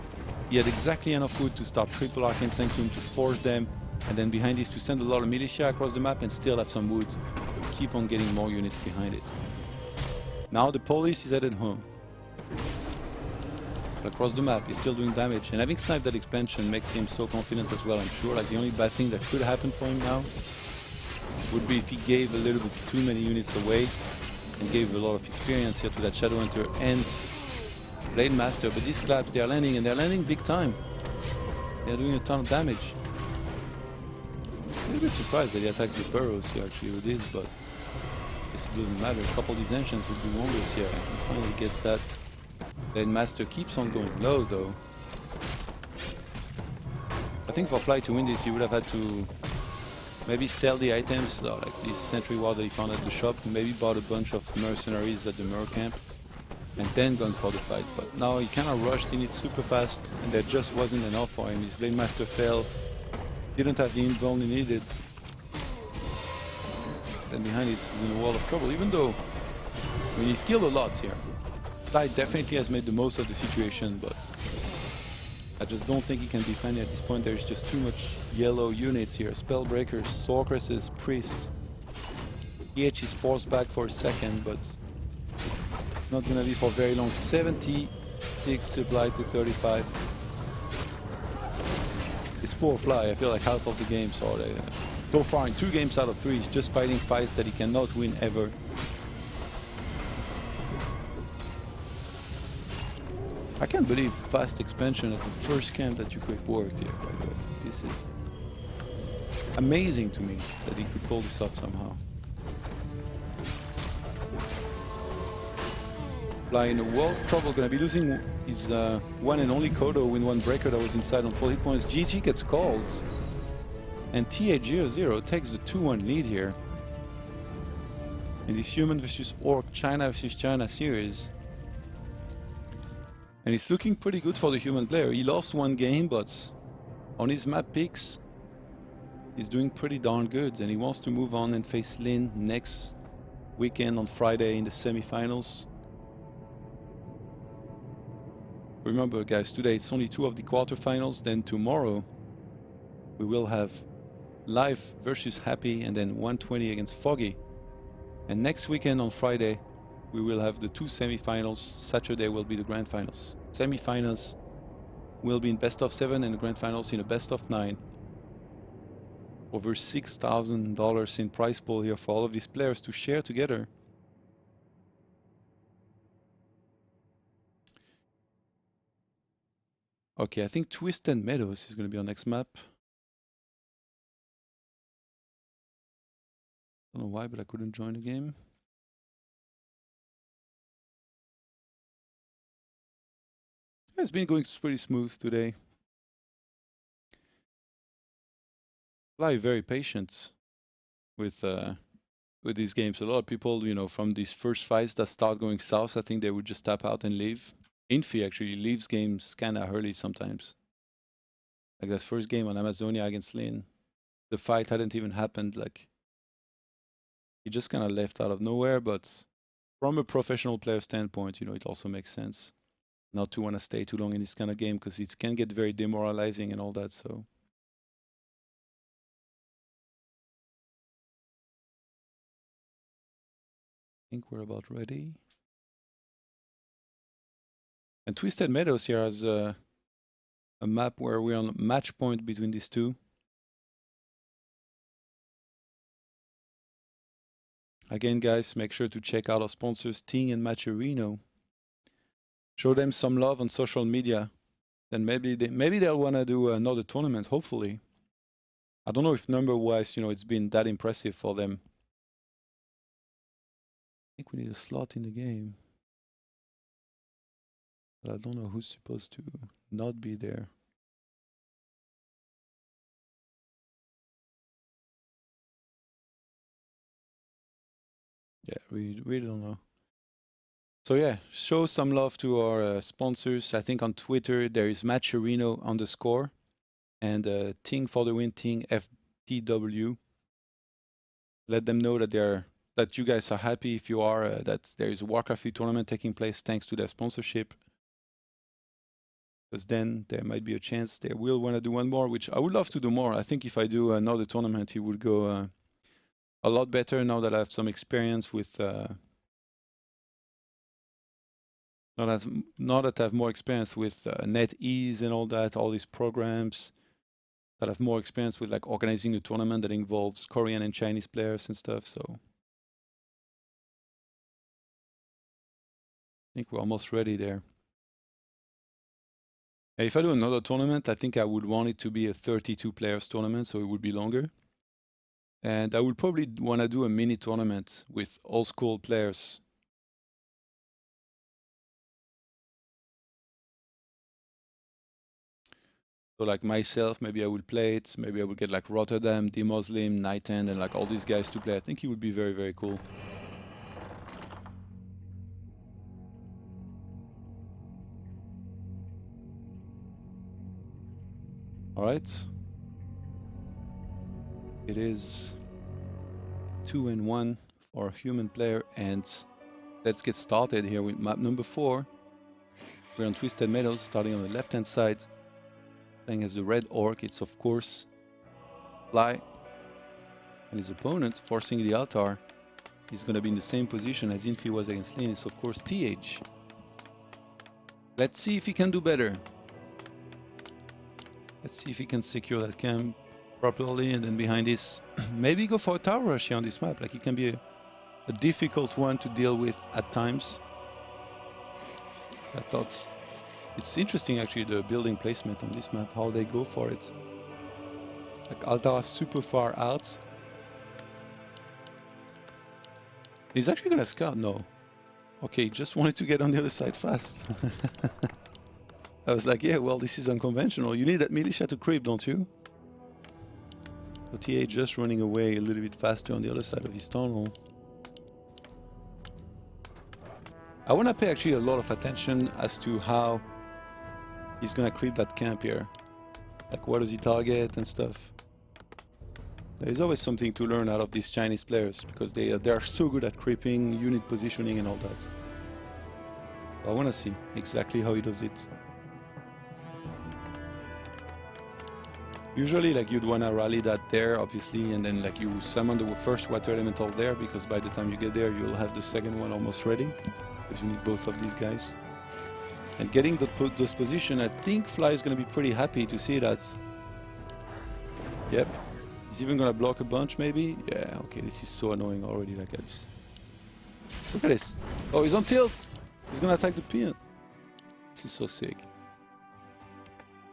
He had exactly enough wood to start triple Arcane Sanctum, to force them, and then behind this to send a lot of militia across the map and still have some wood. Keep on getting more units behind it. Now the police is headed home. But across the map he's still doing damage, and having sniped that expansion makes him so confident as well, I'm sure. Like, the only bad thing that could happen for him now would be if he gave a little bit too many units away and gave a lot of experience here to that Shadow Hunter and Blade Master. But these claps, they are landing, and they're landing big time. They're doing a ton of damage. I'm a little bit surprised that he attacks the burrows here actually with this, but I guess it doesn't matter. A couple of these ancients would do wonders here. He finally gets that. Blade Master keeps on going low though. I think for Fly to win this he would have had to maybe sell the items, like this sentry ward that he found at the shop, maybe bought a bunch of mercenaries at the Mer camp, and then gone for the fight. But now he kind of rushed in it super fast, and there just wasn't enough for him. His Blade Master fell, didn't have the invuln he needed. Then behind he's in a world of trouble, even though, I mean, he's killed a lot here. Fly definitely has made the most of the situation, but I just don't think he can defend it at this point. There's just too much yellow units here. Spellbreakers, Sorceresses, Priests. TH is forced back for a second, but not gonna be for very long. 76 supply to 35. This poor Fly, I feel like half of the game, so far in 2 games out of 3, he's just fighting fights that he cannot win ever. I can't believe fast expansion at the first camp that you could work here, by the way. This is amazing to me that he could pull this off somehow. Fly in a world of trouble, gonna be losing his one and only Kodo with one breaker that was inside on 4 hit points. GG gets calls, and TH000 takes the 2-1 lead here in this human versus orc, China versus China series. And it's looking pretty good for the human player. He lost 1 game, but on his map picks, he's doing pretty darn good, and he wants to move on and face Lin next weekend on Friday in the semi-finals. Remember guys, today it's only 2 of the quarterfinals, then tomorrow we will have Life versus Happy and then 120 against Foggy. And next weekend on Friday we will have the 2 semi-finals. Saturday will be the grand finals. Semi-finals will be in best of 7 and the grand finals in a best of 9. Over $6,000 in prize pool here for all of these players to share together. Okay, I think Twisted Meadows is going to be our next map. I don't know why, but I couldn't join the game. It's been going pretty smooth today. Fly very patient with these games. A lot of people, you know, from these first fights that start going south, I think they would just tap out and leave. Infi actually leaves games kind of early sometimes. Like that first game on Amazonia against Lin, the fight hadn't even happened. Like, he just kind of left out of nowhere. But from a professional player standpoint, you know, it also makes sense not to want to stay too long in this kind of game because it can get very demoralizing and all that. So I think we're about ready. And Twisted Meadows here has a map where we're on match point between these two. Again, guys, make sure to check out our sponsors, Ting and Matcherino. Show them some love on social media. Then maybe they'll want to do another tournament, hopefully. I don't know if number-wise, you know, it's been that impressive for them. I think we need a slot in the game. But I don't know who's supposed to not be there. Yeah, we really don't know. So yeah, show some love to our sponsors. I think on Twitter there is Matcherino _ and Ting for the win, Ting FTW. Let them know that you guys are happy if you are, that there is a Warcraft League tournament taking place thanks to their sponsorship. Because then there might be a chance they will want to do one more, which I would love to do more. I think if I do another tournament, it would go a lot better now that I have some experience with. Now that I have more experience with NetEase and all these programs, that I have more experience with like organizing a tournament that involves Korean and Chinese players and stuff. So I think we're almost ready there. And if I do another tournament, I think I would want it to be a 32 players tournament, so it would be longer. And I would probably want to do a mini tournament with old school players. So like myself, maybe I would play it. Maybe I would get like Rotterdam, D Muslim, Night End, and like all these guys to play. I think it would be very, very cool. All right. It is 2-1 for a human player, and let's get started here with map number 4. We're on Twisted Meadows, starting on the left-hand side. Playing as the red orc, it's of course Fly. And his opponent, forcing the altar, is going to be in the same position as Infi was against Lin. It's of course TH. Let's see if he can do better. Let's see if he can secure that camp properly, and then behind this, maybe go for a tower rush here on this map. Like, it can be a difficult one to deal with at times. I thought it's interesting actually, the building placement on this map, how they go for it. Like Altar super far out. He's actually gonna scout? No. Okay, just wanted to get on the other side fast. I was like, yeah, well, this is unconventional. You need that militia to creep, don't you? So TA just running away a little bit faster on the other side of his tunnel. I want to pay actually a lot of attention as to how he's gonna creep that camp here. Like, what does he target and stuff. There is always something to learn out of these Chinese players, because they are so good at creeping, unit positioning and all that. So I want to see exactly how he does it. Usually, like, you'd want to rally that there, obviously, and then like you summon the first water elemental there, because by the time you get there, you'll have the second one almost ready, because you need both of these guys. And getting those position, I think Fly is going to be pretty happy to see that. Yep. He's even going to block a bunch, maybe. Yeah, okay, this is so annoying already. Like, I just... Look at this. Oh, he's on tilt. He's going to attack the peon. This is so sick.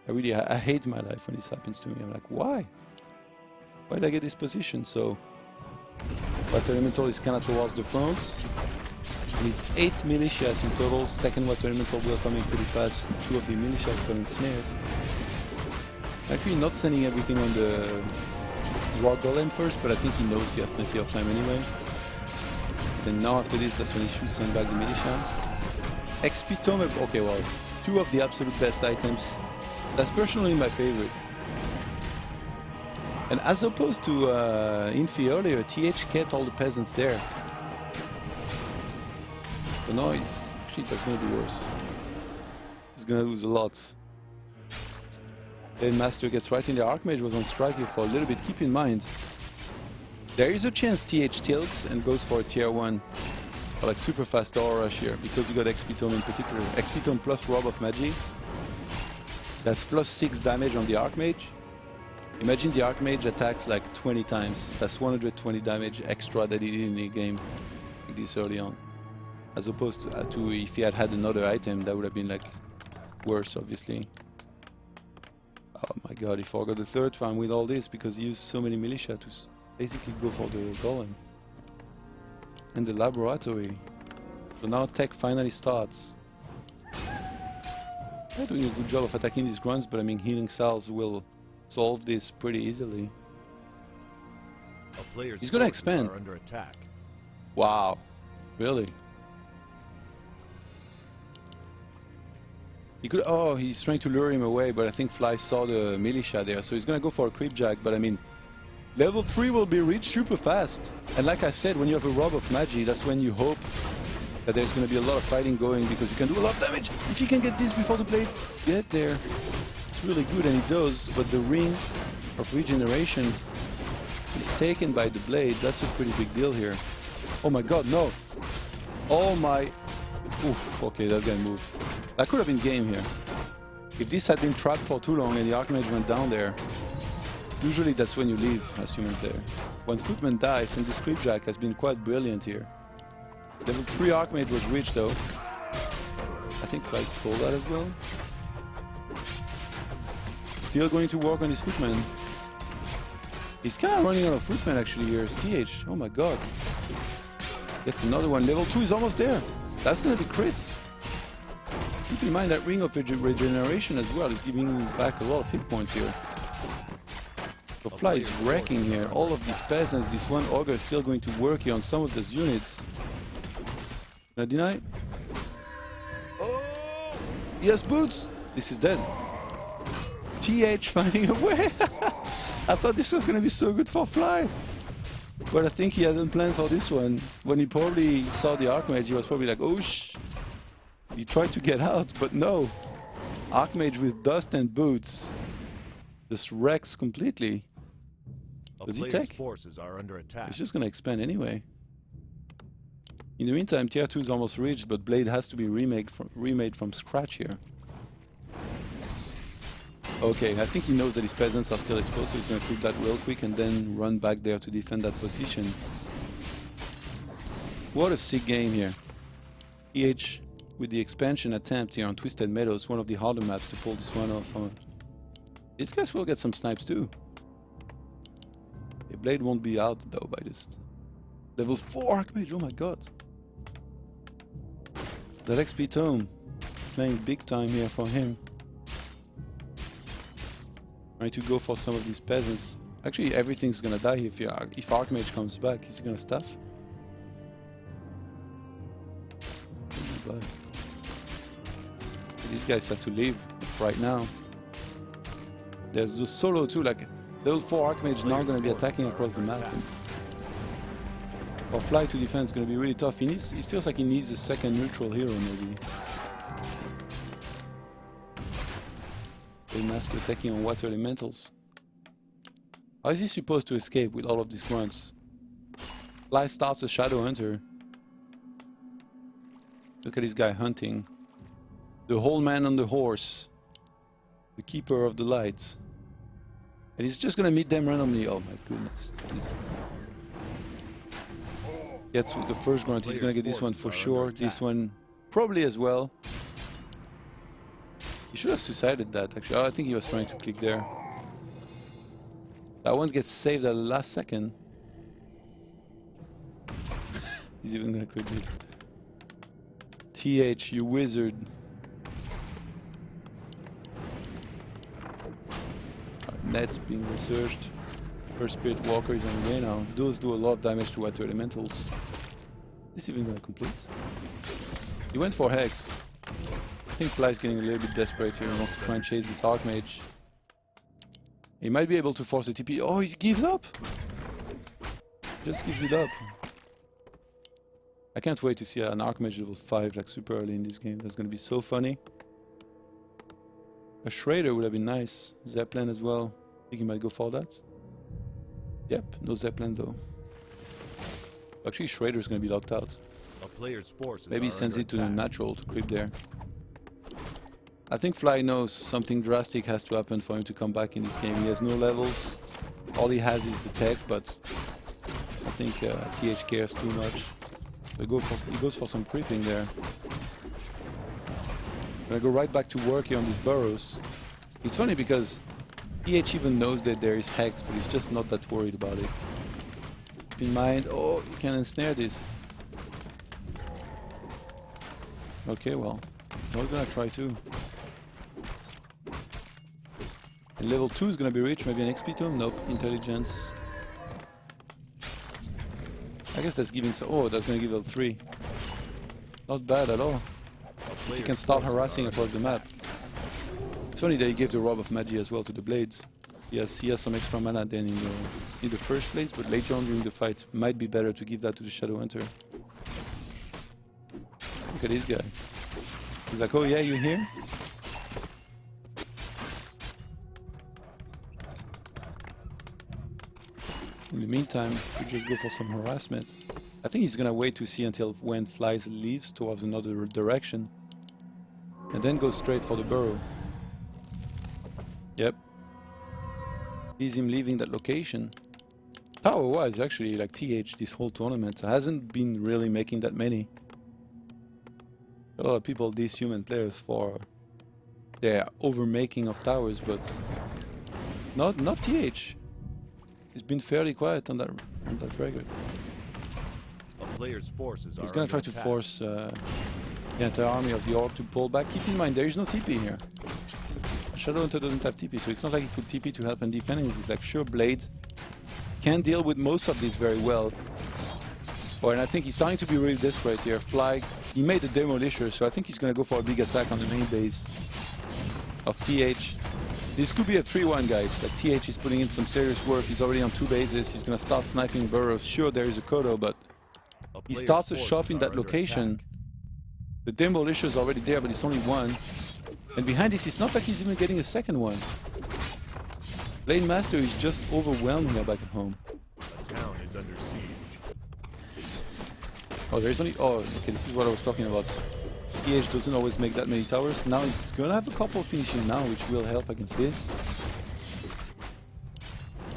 I hate my life when this happens to me. I'm like, why? Why did I get this position? So, Water Elemental is kind of towards the front. Needs 8 militias in total. Second Water Elemental will come in pretty fast. 2 of the militias got ensnared. Actually not sending everything on the War Golem first, but I think he knows he has plenty of time anyway. Then now after this, that's when he should send back the militia. XP Tome, okay, well, 2 of the absolute best items. That's personally my favorite. And as opposed to Infi earlier, TH kept all the peasants there. So now he's... Actually, that's gonna be worse. He's gonna lose a lot. Then Master gets right in there. Archmage was on strike here for a little bit. Keep in mind, there is a chance TH tilts and goes for a tier 1. Or like super fast tower rush here, because you got XP Tome in particular. XP Tome plus Rob of Magi. That's plus 6 damage on the Archmage. Imagine the Archmage attacks like 20 times. That's 120 damage extra that he did in the game like this early on. As opposed to if he had had another item, that would have been like worse, obviously. Oh My god, he forgot the third farm with all this because he used so many militia to basically go for the golem. And the laboratory. So now tech finally starts. They're doing a good job of attacking these grunts, but I mean healing salves will solve this pretty easily. He's gonna expand. Under attack. Wow. Really? He could. Oh, he's trying to lure him away, but I think Fly saw the militia there, so he's gonna go for a creep jack. But I mean, level 3 will be reached super fast. And like I said, when you have a Rob of Magi, that's when you hope that there's gonna be a lot of fighting going because you can do a lot of damage. If you can get this before the blade get there, it's really good, and he does. But the ring of regeneration is taken by the blade. That's a pretty big deal here. Oh my god, no! Oh my... Oof, okay, that guy moved. That could have been game here. If this had been trapped for too long and the Archmage went down there, usually that's when you leave as you went there. When Footman dies, and this Creepjack has been quite brilliant here. Level 3 Archmage was reached though. I think Flight stole that as well. Still going to work on his Footman. He's kind of running out of Footman actually here. It's TH. Oh my god. Gets another one. Level 2 is almost there. That's gonna be crits. Keep in mind that ring of regeneration as well is giving back a lot of hit points here. So Fly is wrecking here. All of these peasants, this one Ogre is still going to work here on some of those units. Can I deny? Oh! He has boots! This is dead. TH finding a way! I thought this was gonna be so good for Fly. But I think he hadn't planned for this one. When he probably saw the Archmage, he was probably like, oh shh! He tried to get out, but no. Archmage with dust and boots just wrecks completely. Does he take? Forces are under attack. He's just gonna expand anyway. In the meantime, tier 2 is almost reached, but Blade has to be remade from scratch here. Okay, I think he knows that his peasants are still exposed, so he's gonna click that real quick and then run back there to defend that position. What a sick game here. EH with the expansion attempt here on Twisted Meadows, one of the harder maps to pull this one off. These guys will get some snipes too. The Blade won't be out though by this. Level 4 Archmage, oh my god. That XP Tome playing big time here for him. Trying to go for some of these peasants. Actually, everything's gonna die if Archmage comes back. Is he gonna stuff? Oh, these guys have to leave right now. There's the solo too, like level 4 Archmage now gonna be attacking across the map. For Fly to defend is gonna be really tough. It feels like he needs a second neutral hero maybe. The mask attacking on water elementals. How is he supposed to escape with all of these grunts? Fly starts a Shadow Hunter. Look at this guy hunting. The whole man on the horse. The keeper of the light. And he's just gonna meet them randomly. Oh my goodness. Gets with the first grunt. He's gonna get this one for sure. This one probably as well. He should have suicided that actually. Oh, I think he was trying to click there. That one gets saved at the last second. He's even gonna crit this. TH, you wizard. Net's being researched. First Spirit Walker is on the way now. Those do a lot of damage to water elementals. Is this even gonna complete? He went for Hex. I think Fly's getting a little bit desperate here and wants to try and chase this Archmage. He might be able to force a TP. Oh, he gives up! Just gives it up. I can't wait to see an Archmage level 5 like super early in this game. That's gonna be so funny. A Shredder would have been nice. Zeppelin as well. I think he might go for that. Yep, no Zeppelin though. Actually, Shredder's gonna be locked out. A player's forces Maybe he sends it to the natural to creep there. I think Fly knows something drastic has to happen for him to come back in this game. He has no levels. All he has is the tech, but I think TH cares too much. So he goes for some creeping there. Gonna go right back to work here on these burrows. It's funny because TH even knows that there is Hex, but he's just not that worried about it. Keep in mind, oh, you can ensnare this. Okay, well, we're gonna try too. And level 2 is gonna be rich, maybe an XP tome? Nope, intelligence. I guess that's giving oh, that's gonna give level 3. Not bad at all. You can start harassing across the map. It's funny that he gave the Rob of Magi as well to the blades. He has some extra mana than in the first place, but later on during the fight, might be better to give that to the Shadow Hunter. Look at this guy. He's like, oh yeah, you here? In the meantime, we just go for some harassment. I think he's gonna wait to see until when Flies leaves towards another direction. And then go straight for the burrow. Yep. Sees him leaving that location. Power-wise, actually, like TH, this whole tournament hasn't been really making that many. A lot of people, these human players, for their overmaking of towers, but not TH. He's been fairly quiet on that record. A player's forces He's are gonna under try to attack. force the entire army of the Orc to pull back. Keep in mind, there is no TP here. Shadowhunter doesn't have TP, so it's not like he could TP to help in defending. He's like, sure, Blade can deal with most of this very well. Oh, and I think he's starting to be really desperate here. Fly, he made the Demolisher, so I think he's gonna go for a big attack on the main base of TH. This could be a 3-1, guys. Like, TH is putting in some serious work. He's already on 2 bases. He's gonna start sniping burrows. Sure, there is a Kodo, but he starts a shop in that location. The Demolisher is already there, but it's only 1. And behind this, it's not like he's even getting a second one. Blade Master is just overwhelming here back at home. The town is under siege. Oh, there's only... Oh, okay, this is what I was talking about. TH doesn't always make that many towers. Now he's gonna have a couple finishing now, which will help against this.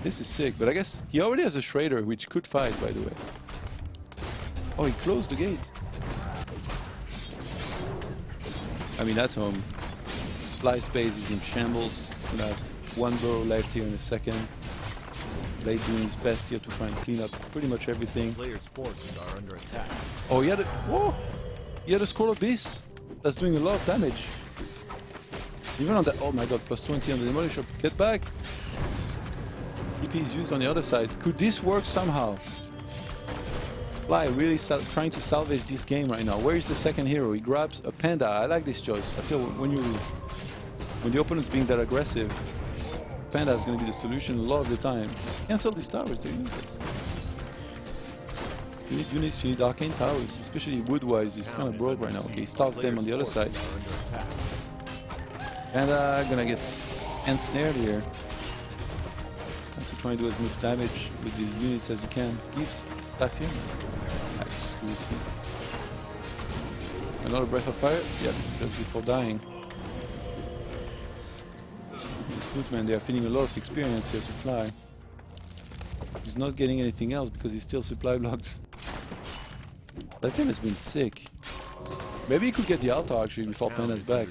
This is sick, but I guess he already has a Shredder, which could fight, by the way. Oh, he closed the gate. I mean, at home. Fly's base is in shambles. He's gonna have 1 burrow left here in a second. Blade doing his best here to try and clean up pretty much everything. Player's forces are under attack. Oh, he had a... Whoa! He had a Scroll Abyss. That's doing a lot of damage. Even on that... Oh my god, plus 20 on the Demolisher. Get back! TP is used on the other side. Could this work somehow? Fly really trying to salvage this game right now. Where is the second hero? He grabs a Panda. I like this choice. I feel when the opponent's being that aggressive, Panda is going to be the solution a lot of the time. Cancel these towers, they're useless. You need units, you need arcane towers, especially wood-wise, it's kind of broke right now. Okay, he starts them on the other side. Panda gonna get ensnared here. Have to try and do as much damage with the units as you can. Gives stuff here. Excuse me. Another breath of fire? Yep, just before dying. This Footman, they are feeling a lot of experience here to Fly. He's not getting anything else because he's still supply blocked. That game has been sick. Maybe he could get the altar actually before Panda's back.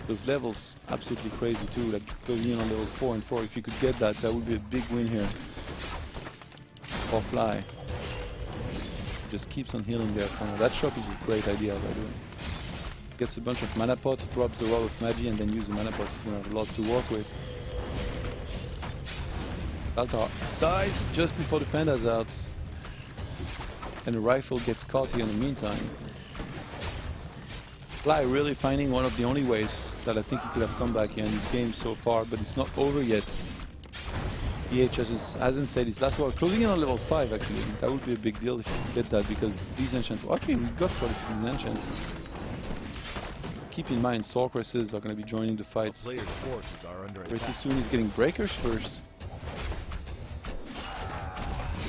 Those levels absolutely crazy too, like going in on level 4 and 4. If you could get that, that would be a big win here for Fly. Just keeps on healing there. That shop is a great idea, by the way. Gets a bunch of mana pot, drops the Rob of Magi, and then use the mana pot. He's gonna have a lot to work with. Altar dies just before the Panda's out. And the rifle gets caught here in the meantime. Fly really finding one of the only ways that I think he could have come back here in this game so far, but it's not over yet. TH hasn't said his last word. Closing in on level 5 actually. That would be a big deal if you get that, because these enchants... Okay, we got quite a few enchants. Keep in mind, Sorceresses are going to be joining the fights. Player's forces are under attack. Pretty soon he's getting Breakers first.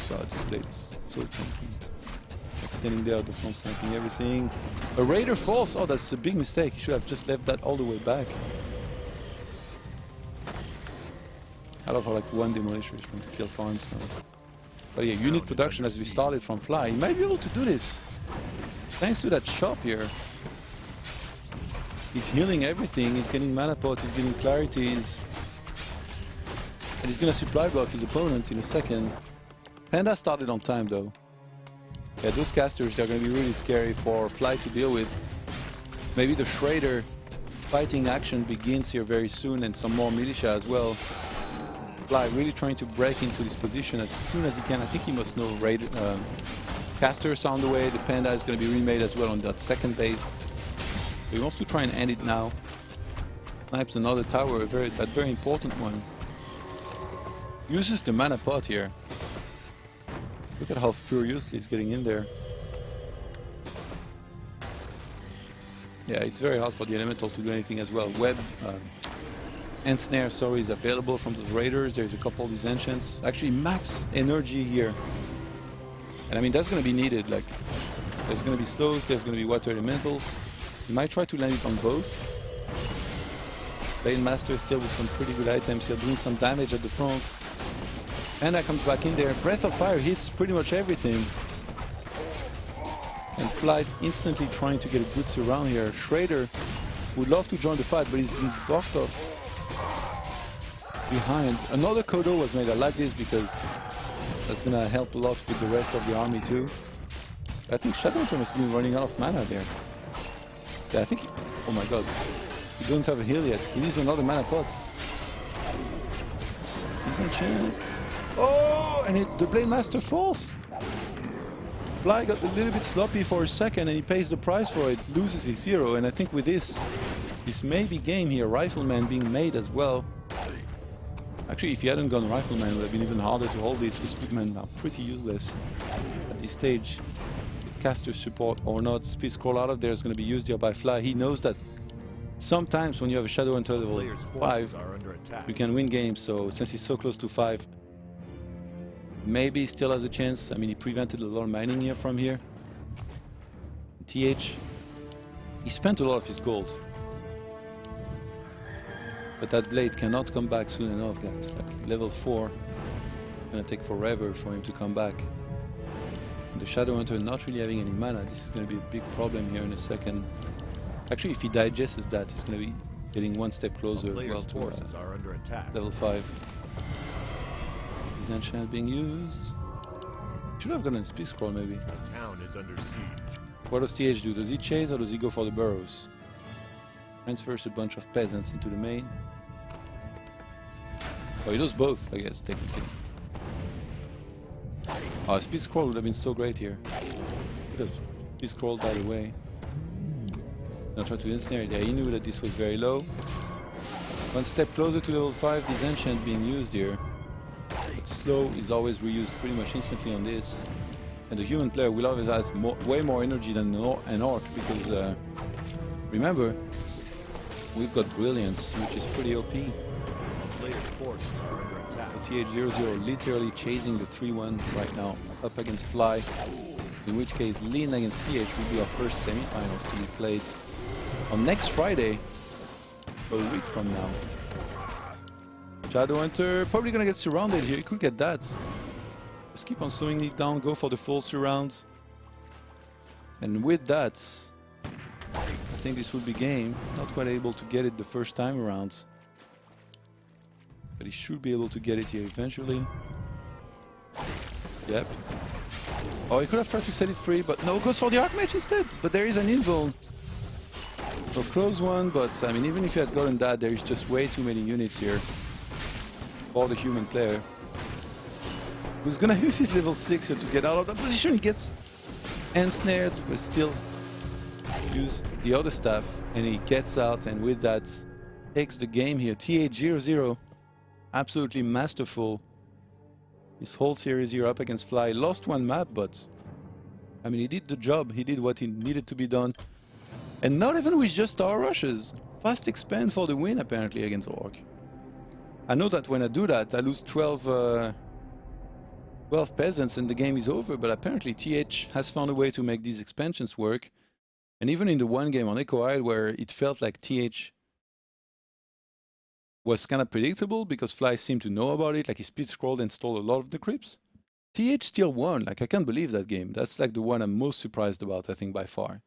God, this blade is so tanky. Extending there, the front sniping everything. A Raider falls! Oh, that's a big mistake. He should have just left that all the way back. I love how like one Demolisher is trying to kill farms now. But yeah, unit production as we started from Fly. He might be able to do this. Thanks to that shop here. He's healing everything, he's getting mana pots, he's getting clarities. he's gonna supply block his opponent in a second. Panda started on time though. Yeah, those casters, they're gonna be really scary for Fly to deal with. Maybe the Shredder fighting action begins here very soon, and some more militia as well. Fly really trying to break into this position as soon as he can. I think he must know casters are on the way. The Panda is going to be remade as well on that second base. So he wants to try and end it now. Snipes another tower, that very important one. Uses the mana pot here. Look at how furiously he's getting in there. Yeah, it's very hard for the Elemental to do anything as well. Web, Ensnare, sorry, is available from the Raiders. There's a couple of these Ancients. Actually, max energy here. And I mean, that's going to be needed. Like, there's going to be slows, there's going to be water elementals. You might try to land it on both. Blade Master still with some pretty good items here, doing some damage at the front. And that comes back in there. Breath of Fire hits pretty much everything. And Flight instantly trying to get a good surround here. Shredder would love to join the fight, but he's been blocked off behind. Another Kodo was made. I like this because that's gonna help a lot with the rest of the army too. I think Shadowhunter must be running out of mana there. Yeah, I think. Oh my god. He doesn't have a heal yet. He needs another mana pot. He's enchant. Oh! And the Blade Master falls! Fly got a little bit sloppy for a second and he pays the price for it. Loses his hero, and I think with this may be game here. Rifleman being made as well. Actually, if he hadn't gone Rifleman, it would have been even harder to hold this, because Footmen are pretty useless at this stage. With caster support or not, Speed Scroll out of there is going to be used here by Fly. He knows that sometimes when you have a Shadowhunter level 5, you can win games, so since he's so close to 5, maybe he still has a chance. I mean, he prevented a lot of mining here from here. TH, he spent a lot of his gold. But that blade cannot come back soon enough, guys. Like level 4, it's gonna take forever for him to come back. And the Shadowhunter not really having any mana, this is gonna be a big problem here in a second. Actually, if he digests that, he's gonna be getting one step closer well to level 5. Is enchant being used? Should have gotten a Speed Scroll maybe. The town is under siege. What does TH do? Does he chase or does he go for the burrows? Transfers a bunch of peasants into the main. Oh, he does both, I guess, technically. Oh, Speed Scroll would have been so great here. Could have Speed Scroll died away. Now try to ensnare it. Yeah, he knew that this was very low. One step closer to level 5, this enchant being used here. But slow is always reused pretty much instantly on this. And the human player will always have way more energy than an orc, because remember, we've got Brilliance, which is pretty OP. TH000 literally chasing the 3-1 right now, up against Fly. In which case, Lin against TH will be our first semi-finals to be played on next Friday, a week from now. Shadowhunter probably gonna get surrounded here. He could get that. Just keep on slowing it down, go for the full surround. And with that, I think this will be game. Not quite able to get it the first time around. But he should be able to get it here eventually. Yep. Oh, he could have tried to set it free, but no, goes for the Archmage instead. But there is an invul. So close one, but I mean, even if you had gotten that, there is just way too many units here for the human player. Who's gonna use his level 6 here to get out of that position. He gets ensnared, but still use the other stuff, and he gets out, and with that takes the game here. TH000, absolutely masterful. His whole series here up against Fly. Lost one map, but I mean, he did the job. He did what he needed to be done. And not even with just star rushes. Fast expand for the win apparently against Orc. I know that when I do that, I lose 12 peasants and the game is over, but apparently TH has found a way to make these expansions work. And even in the one game on Echo Isle where it felt like TH was kind of predictable because Fly seemed to know about it, like he speed scrolled and stole a lot of the crypts, TH still won. Like, I can't believe that game. That's like the one I'm most surprised about, I think, by far.